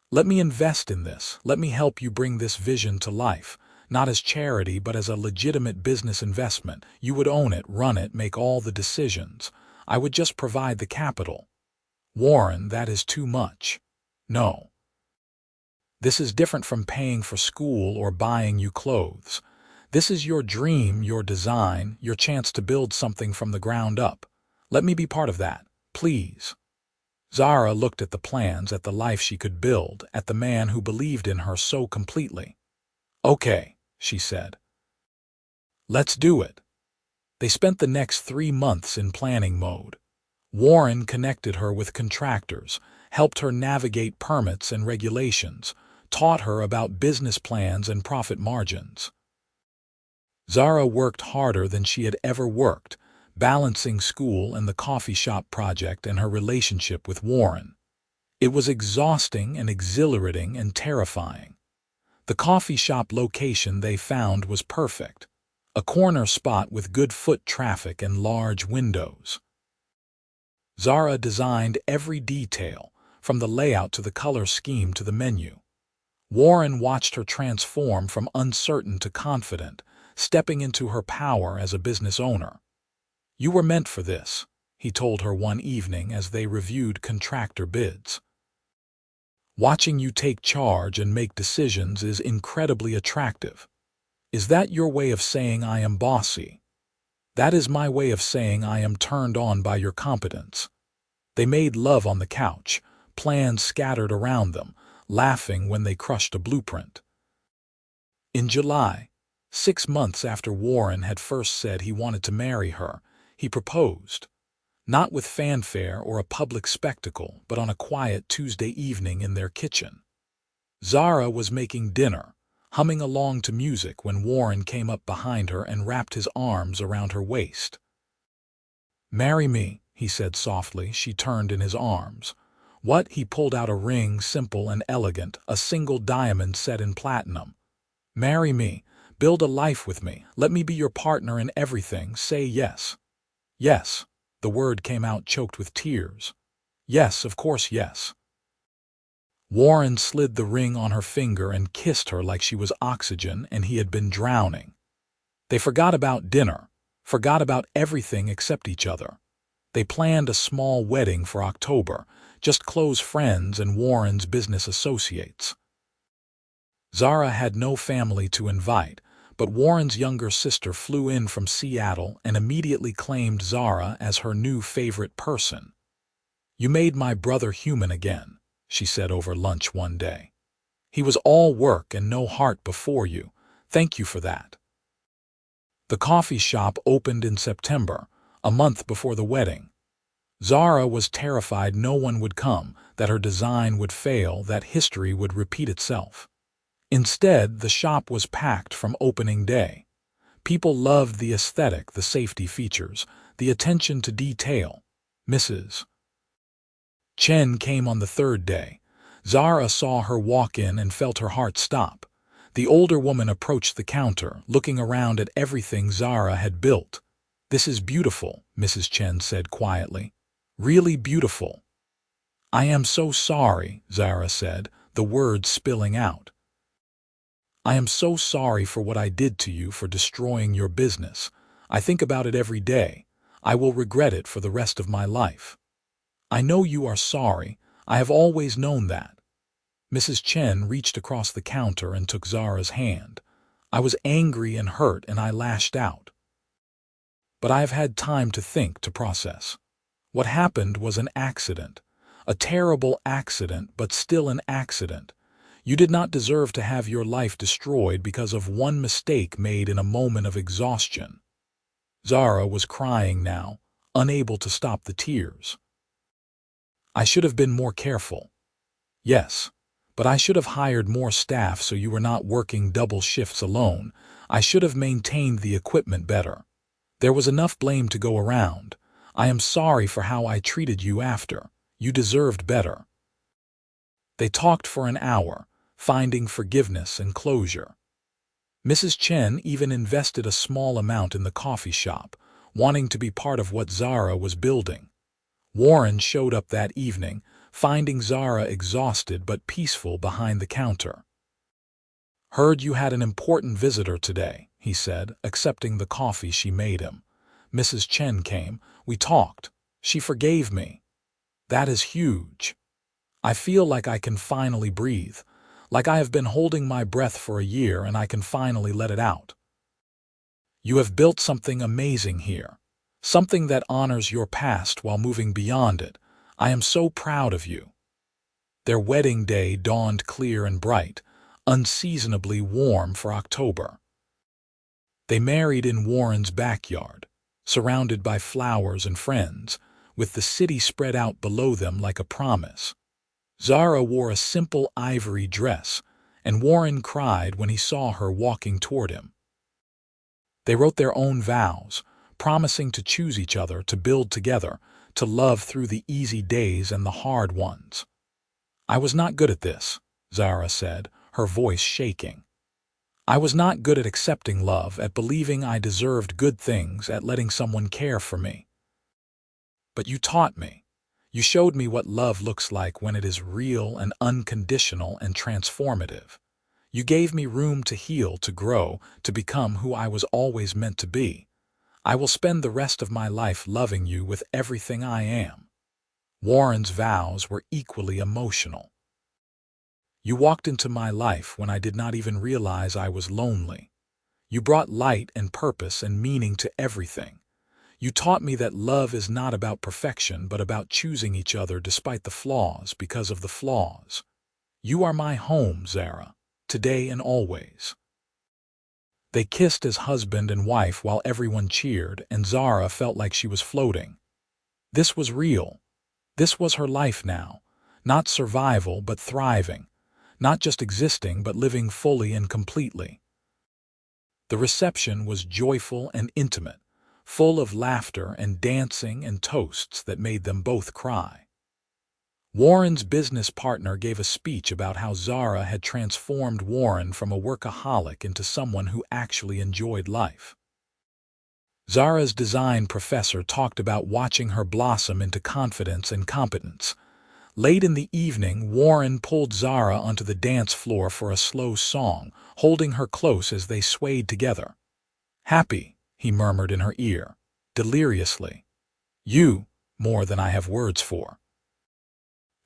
Let me invest in this. Let me help you bring this vision to life. Not as charity, but as a legitimate business investment. You would own it, run it, make all the decisions. I would just provide the capital. Warren, that is too much. No. This is different from paying for school or buying you clothes. This is your dream, your design, your chance to build something from the ground up. Let me be part of that, please. Zara looked at the plans, at the life she could build, at the man who believed in her so completely. Okay, she said. Let's do it. They spent the next 3 months in planning mode. Warren connected her with contractors, helped her navigate permits and regulations, taught her about business plans and profit margins. Zara worked harder than she had ever worked, balancing school and the coffee shop project and her relationship with Warren. It was exhausting and exhilarating and terrifying. The coffee shop location they found was perfect, a corner spot with good foot traffic and large windows. Zara designed every detail, from the layout to the color scheme to the menu. Warren watched her transform from uncertain to confident, stepping into her power as a business owner. You were meant for this, he told her one evening as they reviewed contractor bids. Watching you take charge and make decisions is incredibly attractive. Is that your way of saying I am bossy? That is my way of saying I am turned on by your competence. They made love on the couch, plans scattered around them, laughing when they crushed a blueprint. In July, 6 months after Warren had first said he wanted to marry her, he proposed. Not with fanfare or a public spectacle, but on a quiet Tuesday evening in their kitchen. Zara was making dinner, humming along to music when Warren came up behind her and wrapped his arms around her waist. "Marry me," he said softly. She turned in his arms. "What?" He pulled out a ring, simple and elegant, a single diamond set in platinum. "Marry me. Build a life with me. Let me be your partner in everything. Say yes." "Yes." The word came out choked with tears. "Yes, of course, yes." Warren slid the ring on her finger and kissed her like she was oxygen and he had been drowning. They forgot about dinner, forgot about everything except each other. They planned a small wedding for October, just close friends and Warren's business associates. Zara had no family to invite, but Warren's younger sister flew in from Seattle and immediately claimed Zara as her new favorite person. "You made my brother human again," she said over lunch one day. "He was all work and no heart before you. Thank you for that." The coffee shop opened in September, a month before the wedding. Zara was terrified no one would come, that her design would fail, that history would repeat itself. Instead, the shop was packed from opening day. People loved the aesthetic, the safety features, the attention to detail. Mrs. Chen came on the third day. Zara saw her walk in and felt her heart stop. The older woman approached the counter, looking around at everything Zara had built. "This is beautiful," Mrs. Chen said quietly. "Really beautiful." "I am so sorry," Zara said, the words spilling out. "I am so sorry for what I did to you, for destroying your business. I think about it every day. I will regret it for the rest of my life." "I know you are sorry. I have always known that." Mrs. Chen reached across the counter and took Zara's hand. "I was angry and hurt and I lashed out. But I have had time to think, to process. What happened was an accident. A terrible accident, but still an accident. You did not deserve to have your life destroyed because of one mistake made in a moment of exhaustion. Zara was crying now, unable to stop the tears. I should have been more careful. Yes, but I should have hired more staff so you were not working double shifts alone. I should have maintained the equipment better. There was enough blame to go around. I am sorry for how I treated you after. You deserved better. They talked for an hour, finding forgiveness and closure. Mrs. Chen even invested a small amount in the coffee shop, wanting to be part of what Zara was building. Warren showed up that evening, finding Zara exhausted but peaceful behind the counter. "Heard you had an important visitor today," he said, accepting the coffee she made him. "Mrs. Chen came. We talked. She forgave me. That is huge. I feel like I can finally breathe, like I have been holding my breath for a year and I can finally let it out. You have built something amazing here, something that honors your past while moving beyond it. I am so proud of you." Their wedding day dawned clear and bright, unseasonably warm for October. They married in Warren's backyard, surrounded by flowers and friends, with the city spread out below them like a promise. Zara wore a simple ivory dress, and Warren cried when he saw her walking toward him. They wrote their own vows, promising to choose each other, to build together, to love through the easy days and the hard ones. "I was not good at this," Zara said, her voice shaking. "I was not good at accepting love, at believing I deserved good things, at letting someone care for me. But you taught me. You showed me what love looks like when it is real and unconditional and transformative. You gave me room to heal, to grow, to become who I was always meant to be. I will spend the rest of my life loving you with everything I am." Warren's vows were equally emotional. "You walked into my life when I did not even realize I was lonely. You brought light and purpose and meaning to everything. You taught me that love is not about perfection, but about choosing each other despite the flaws, because of the flaws. You are my home, Zara, today and always." They kissed as husband and wife while everyone cheered, and Zara felt like she was floating. This was real. This was her life now. Not survival, but thriving. Not just existing, but living fully and completely. The reception was joyful and intimate, full of laughter and dancing and toasts that made them both cry. Warren's business partner gave a speech about how Zara had transformed Warren from a workaholic into someone who actually enjoyed life. Zara's design professor talked about watching her blossom into confidence and competence. Late in the evening, Warren pulled Zara onto the dance floor for a slow song, holding her close as they swayed together. "Happy," he murmured in her ear, deliriously. "You, more than I have words for.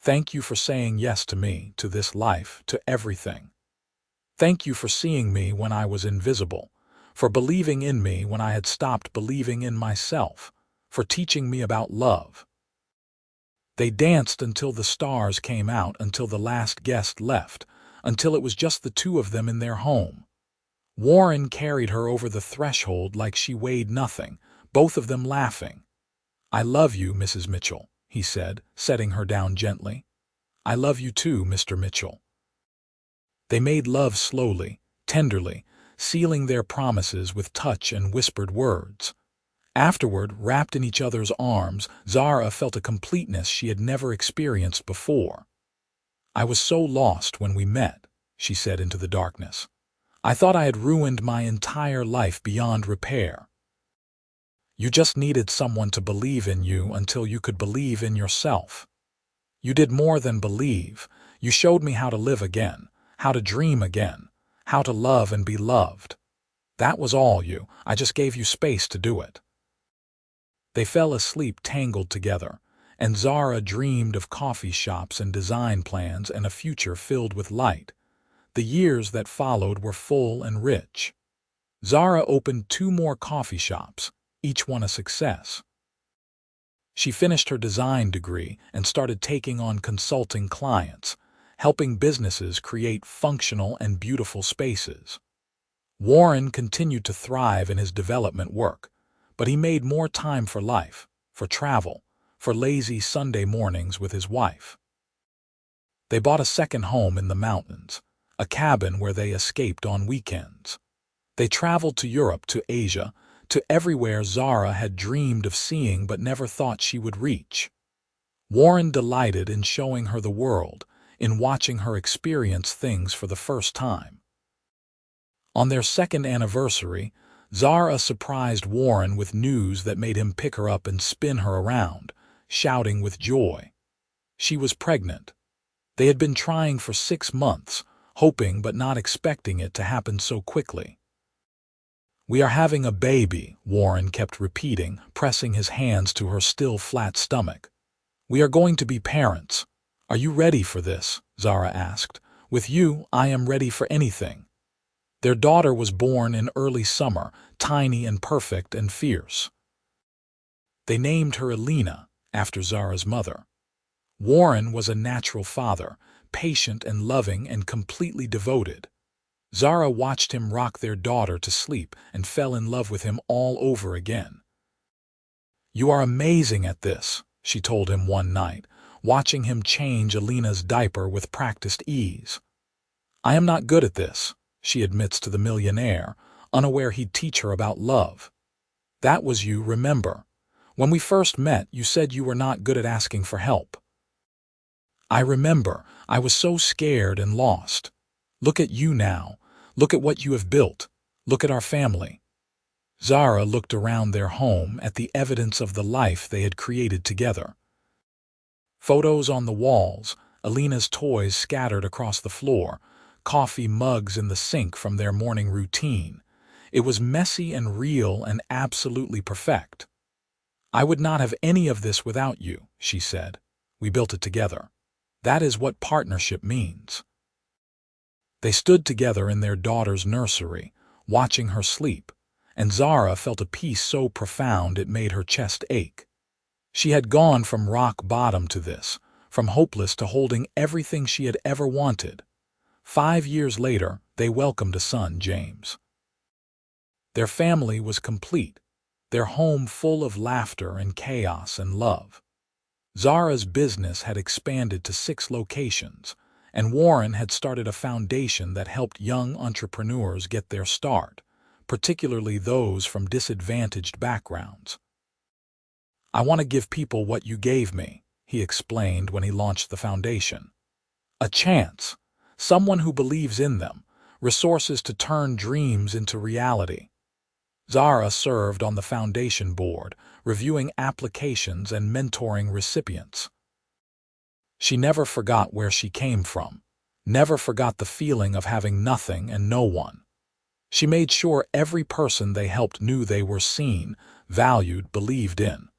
Thank you for saying yes to me, to this life, to everything. Thank you for seeing me when I was invisible, for believing in me when I had stopped believing in myself, for teaching me about love." They danced until the stars came out, until the last guest left, until it was just the two of them in their home. Warren carried her over the threshold like she weighed nothing, both of them laughing. "I love you, Mrs. Mitchell," he said, setting her down gently. "I love you too, Mr. Mitchell." They made love slowly, tenderly, sealing their promises with touch and whispered words. Afterward, wrapped in each other's arms, Zara felt a completeness she had never experienced before. "I was so lost when we met," she said into the darkness. "I thought I had ruined my entire life beyond repair. You just needed someone to believe in you until you could believe in yourself. You did more than believe. You showed me how to live again, how to dream again, how to love and be loved. That was all you. I just gave you space to do it." They fell asleep tangled together, and Zara dreamed of coffee shops and design plans and a future filled with light. The years that followed were full and rich. Zara opened 2 more coffee shops, each one a success. She finished her design degree and started taking on consulting clients, helping businesses create functional and beautiful spaces. Warren continued to thrive in his development work, but he made more time for life, for travel, for lazy Sunday mornings with his wife. They bought a second home in the mountains, a cabin where they escaped on weekends. They traveled to Europe, to Asia, to everywhere Zara had dreamed of seeing but never thought she would reach. Warren delighted in showing her the world, in watching her experience things for the first time. On their second anniversary, Zara surprised Warren with news that made him pick her up and spin her around, shouting with joy. She was pregnant. They had been trying for 6 months, hoping but not expecting it to happen so quickly. "We are having a baby," Warren kept repeating, pressing his hands to her still flat stomach. "We are going to be parents. Are you ready for this?" Zara asked. "With you, I am ready for anything." Their daughter was born in early summer, tiny and perfect and fierce. They named her Elena, after Zara's mother. Warren was a natural father, patient and loving and completely devoted. Zara watched him rock their daughter to sleep and fell in love with him all over again. "You are amazing at this," she told him one night, watching him change Elena's diaper with practiced ease. "I am not good at this," she admits to the Millionaire, unaware he'd teach her about love. "That was you, remember? When we first met, you said you were not good at asking for help." "I remember. I was so scared and lost. Look at you now. Look at what you have built. Look at our family." Zara looked around their home at the evidence of the life they had created together. Photos on the walls, Elena's toys scattered across the floor, coffee mugs in the sink from their morning routine. It was messy and real and absolutely perfect. "I would not have any of this without you," she said. "We built it together. That is what partnership means." They stood together in their daughter's nursery, watching her sleep, and Zara felt a peace so profound it made her chest ache. She had gone from rock bottom to this, from hopeless to holding everything she had ever wanted. 5 years later, they welcomed a son, James. Their family was complete, their home full of laughter and chaos and love. Zara's business had expanded to 6 locations, and Warren had started a foundation that helped young entrepreneurs get their start, particularly those from disadvantaged backgrounds. "I want to give people what you gave me," he explained when he launched the foundation. "A chance, someone who believes in them, resources to turn dreams into reality." Zara served on the foundation board, reviewing applications and mentoring recipients. She never forgot where she came from, never forgot the feeling of having nothing and no one. She made sure every person they helped knew they were seen, valued, believed in.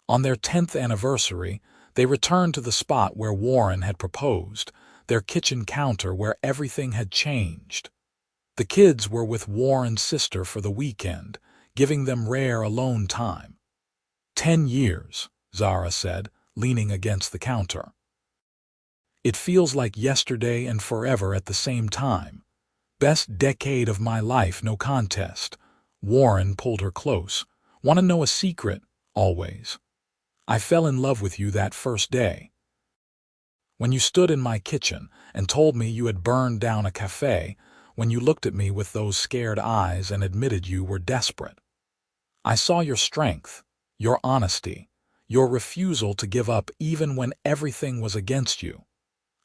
On their 10th anniversary, they returned to the spot where Warren had proposed, their kitchen counter where everything had changed. The kids were with Warren's sister for the weekend, giving them rare alone time. 10 years, Zara said, leaning against the counter. "It feels like yesterday and forever at the same time. Best decade of my life, no contest." Warren pulled her close. "Want to know a secret? Always. I fell in love with you that first day. When you stood in my kitchen and told me you had burned down a cafe, when you looked at me with those scared eyes and admitted you were desperate. I saw your strength, your honesty, your refusal to give up even when everything was against you.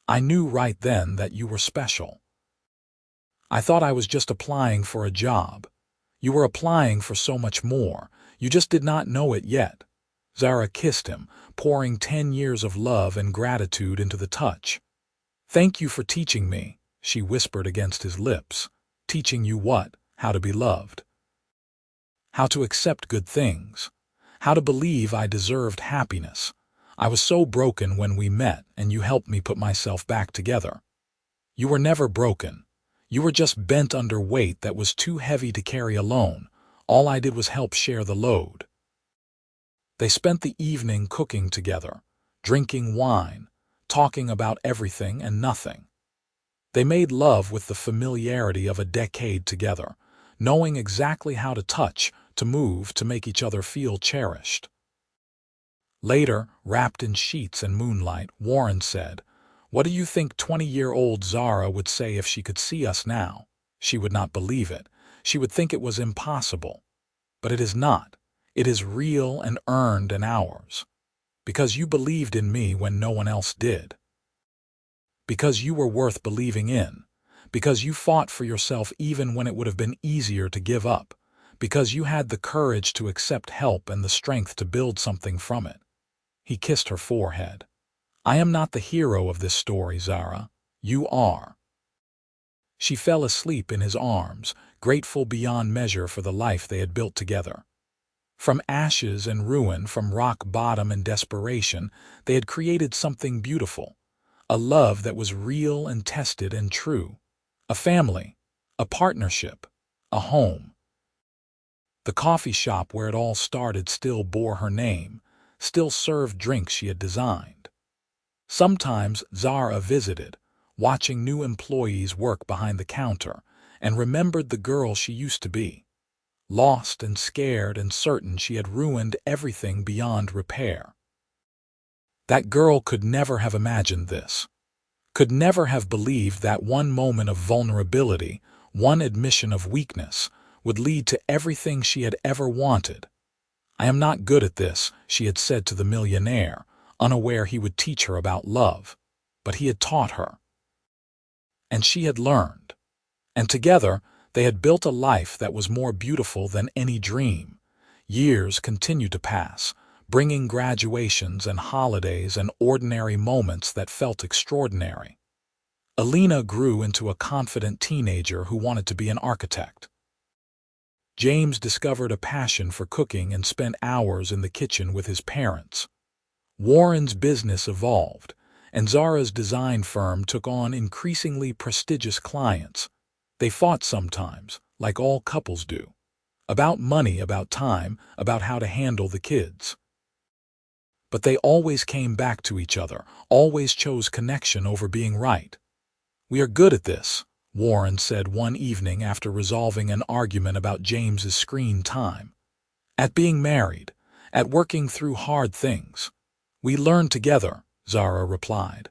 I knew right then that you were special. I thought I was just applying for a job. You were applying for so much more. You just did not know it yet." Zara kissed him, pouring 10 years of love and gratitude into the touch. "Thank you for teaching me," she whispered against his lips. "Teaching you what? How to be loved. How to accept good things. How to believe I deserved happiness. I was so broken when we met, and you helped me put myself back together. You were never broken. You were just bent under weight that was too heavy to carry alone. All I did was help share the load." They spent the evening cooking together, drinking wine, talking about everything and nothing. They made love with the familiarity of a decade together, knowing exactly how to touch, to move, to make each other feel cherished. Later, wrapped in sheets and moonlight, Warren said, "What do you think 20-year-old Zara would say if she could see us now? She would not believe it. She would think it was impossible. But it is not. It is real and earned and ours. Because you believed in me when no one else did. Because you were worth believing in. Because you fought for yourself even when it would have been easier to give up. Because you had the courage to accept help and the strength to build something from it." He kissed her forehead. "I am not the hero of this story, Zara. You are." She fell asleep in his arms, grateful beyond measure for the life they had built together. From ashes and ruin, from rock bottom and desperation, they had created something beautiful. A love that was real and tested and true. A family. A partnership. A home. The coffee shop where it all started still bore her name, still served drinks she had designed. Sometimes Zara visited, watching new employees work behind the counter, and remembered the girl she used to be. Lost and scared and certain she had ruined everything beyond repair. That girl could never have imagined this. Could never have believed that one moment of vulnerability, one admission of weakness, would lead to everything she had ever wanted. "I am not good at this," she had said to the millionaire, unaware he would teach her about love. But he had taught her. And she had learned. And together, they had built a life that was more beautiful than any dream. Years continued to pass, bringing graduations and holidays and ordinary moments that felt extraordinary. Alina grew into a confident teenager who wanted to be an architect. James discovered a passion for cooking and spent hours in the kitchen with his parents. Warren's business evolved, and Zara's design firm took on increasingly prestigious clients. They fought sometimes, like all couples do. About money, about time, about how to handle the kids. But they always came back to each other, always chose connection over being right. "We are good at this," Warren said one evening after resolving an argument about James's screen time. "At being married, at working through hard things. We learned together," Zara replied.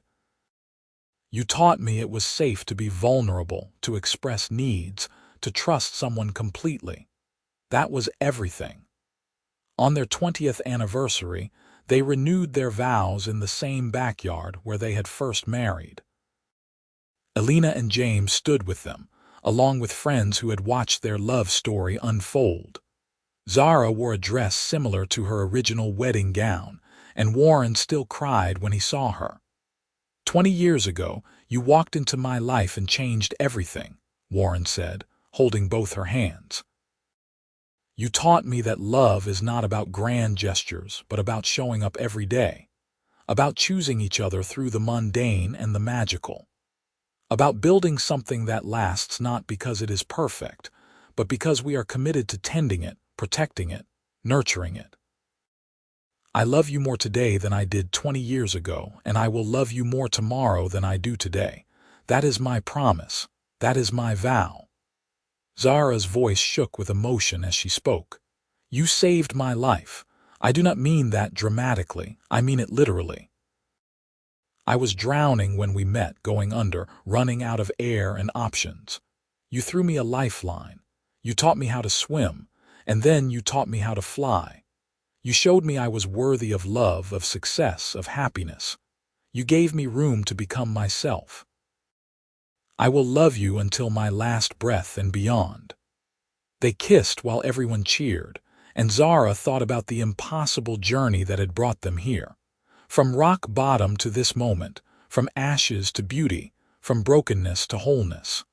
"You taught me it was safe to be vulnerable, to express needs, to trust someone completely. That was everything." On their 20th anniversary, they renewed their vows in the same backyard where they had first married. Alina and James stood with them, along with friends who had watched their love story unfold. Zara wore a dress similar to her original wedding gown, and Warren still cried when he saw her. 20 years ago, you walked into my life and changed everything," Warren said, holding both her hands. "You taught me that love is not about grand gestures, but about showing up every day, about choosing each other through the mundane and the magical, about building something that lasts not because it is perfect, but because we are committed to tending it, protecting it, nurturing it. I love you more today than I did 20 years ago, and I will love you more tomorrow than I do today. That is my promise. That is my vow." Zara's voice shook with emotion as she spoke. "You saved my life. I do not mean that dramatically. I mean it literally. I was drowning when we met, going under, running out of air and options. You threw me a lifeline. You taught me how to swim, and then you taught me how to fly. You showed me I was worthy of love, of success, of happiness. You gave me room to become myself. I will love you until my last breath and beyond." They kissed while everyone cheered, and Zara thought about the impossible journey that had brought them here. From rock bottom to this moment, from ashes to beauty, from brokenness to wholeness.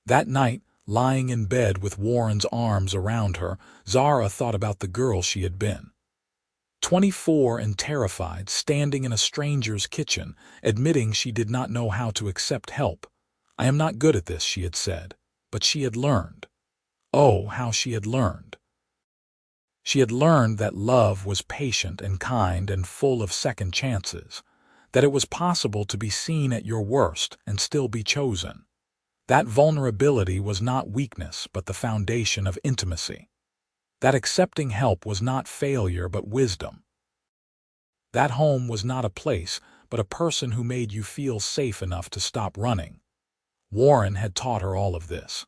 That night, lying in bed with Warren's arms around her, Zara thought about the girl she had been. 24 and terrified, standing in a stranger's kitchen, admitting she did not know how to accept help. "I am not good at this," she had said, but she had learned. Oh, how she had learned. She had learned that love was patient and kind and full of second chances, that it was possible to be seen at your worst and still be chosen. That vulnerability was not weakness but the foundation of intimacy. That accepting help was not failure but wisdom. That home was not a place but a person who made you feel safe enough to stop running. Warren had taught her all of this,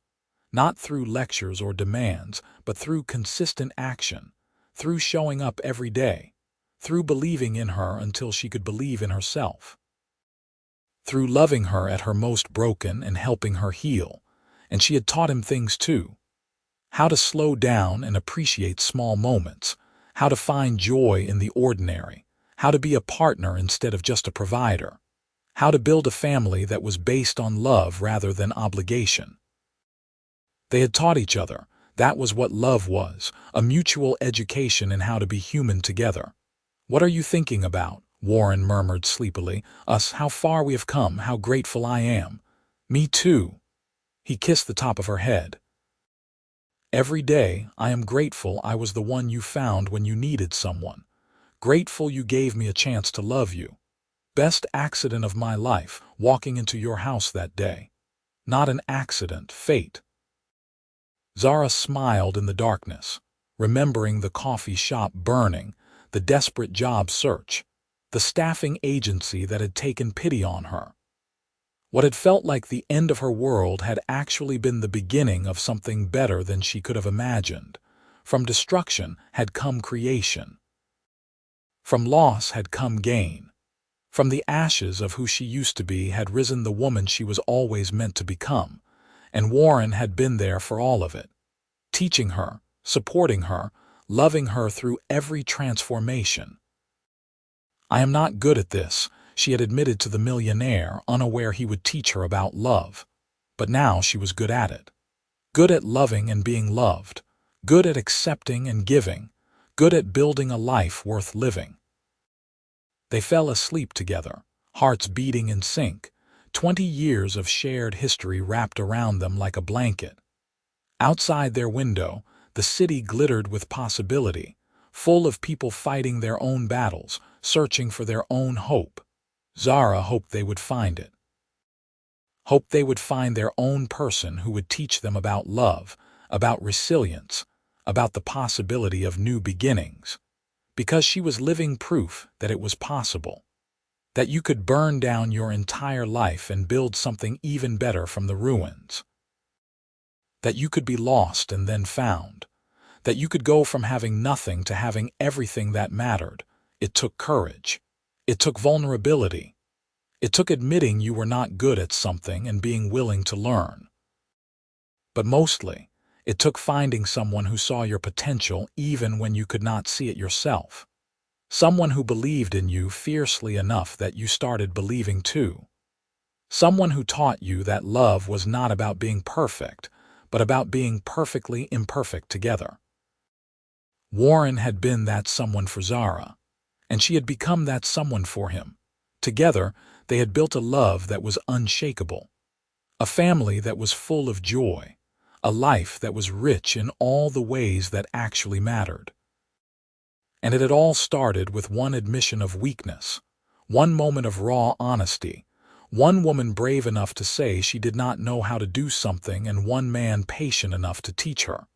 not through lectures or demands, but through consistent action, through showing up every day, through believing in her until she could believe in herself, through loving her at her most broken and helping her heal. And she had taught him things too: how to slow down and appreciate small moments, how to find joy in the ordinary, how to be a partner instead of just a provider, how to build a family that was based on love rather than obligation. They had taught each other. That was what love was, a mutual education in how to be human together. "What are you thinking about?" Warren murmured sleepily. "Us, how far we have come, how grateful I am." "Me too." He kissed the top of her head. "Every day, I am grateful I was the one you found when you needed someone. Grateful you gave me a chance to love you. Best accident of my life, walking into your house that day. Not an accident, fate." Zara smiled in the darkness, remembering the coffee shop burning, the desperate job search, the staffing agency that had taken pity on her. What had felt like the end of her world had actually been the beginning of something better than she could have imagined. From destruction had come creation. From loss had come gain. From the ashes of who she used to be had risen the woman she was always meant to become, and Warren had been there for all of it, teaching her, supporting her, loving her through every transformation. "I am not good at this," she had admitted to the millionaire, unaware he would teach her about love. But now she was good at it. Good at loving and being loved. Good at accepting and giving. Good at building a life worth living. They fell asleep together, hearts beating in sync, 20 years of shared history wrapped around them like a blanket. Outside their window, the city glittered with possibility, full of people fighting their own battles, searching for their own hope. Zara hoped they would find it. Hoped they would find their own person who would teach them about love, about resilience, about the possibility of new beginnings. Because she was living proof that it was possible. That you could burn down your entire life and build something even better from the ruins. That you could be lost and then found. That you could go from having nothing to having everything that mattered. It took courage. It took vulnerability. It took admitting you were not good at something and being willing to learn. But mostly, it took finding someone who saw your potential even when you could not see it yourself. Someone who believed in you fiercely enough that you started believing too. Someone who taught you that love was not about being perfect, but about being perfectly imperfect together. Warren had been that someone for Zara, and she had become that someone for him. Together, they had built a love that was unshakable, a family that was full of joy, a life that was rich in all the ways that actually mattered. And it had all started with one admission of weakness, one moment of raw honesty, one woman brave enough to say she did not know how to do something, and one man patient enough to teach her.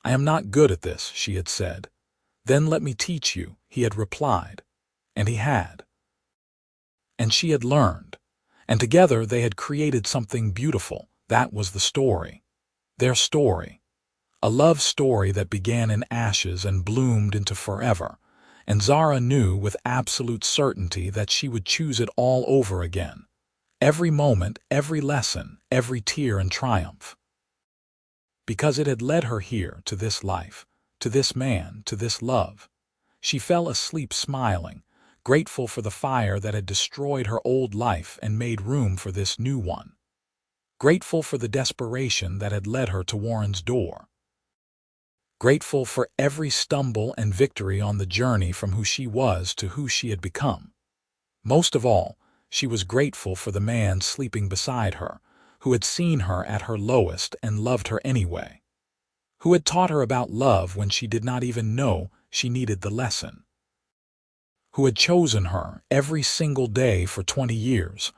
"I am not good at this," she had said. "Then let me teach you," he had replied. And he had. And she had learned. And together they had created something beautiful. That was the story. Their story. A love story that began in ashes and bloomed into forever. And Zara knew with absolute certainty that she would choose it all over again. Every moment, every lesson, every tear and triumph. Because it had led her here, to this life, to this man, to this love. She fell asleep smiling, grateful for the fire that had destroyed her old life and made room for this new one. Grateful for the desperation that had led her to Warren's door. Grateful for every stumble and victory on the journey from who she was to who she had become. Most of all, she was grateful for the man sleeping beside her, who had seen her at her lowest and loved her anyway. Who had taught her about love when she did not even know she needed the lesson. who had chosen her every single day for 20 years.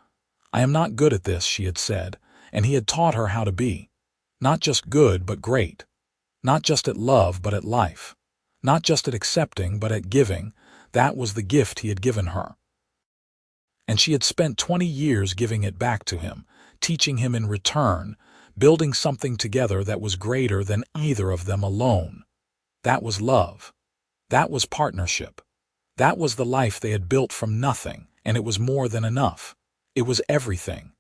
I am not good at this, she had said, and he had taught her how to be. Not just good, but great. Not just at love, but at life. Not just at accepting, but at giving. That was the gift he had given her. And she had spent 20 years giving it back to him, teaching him in return, building something together that was greater than either of them alone. That was love. That was partnership. That was the life they had built from nothing, and it was more than enough. It was everything.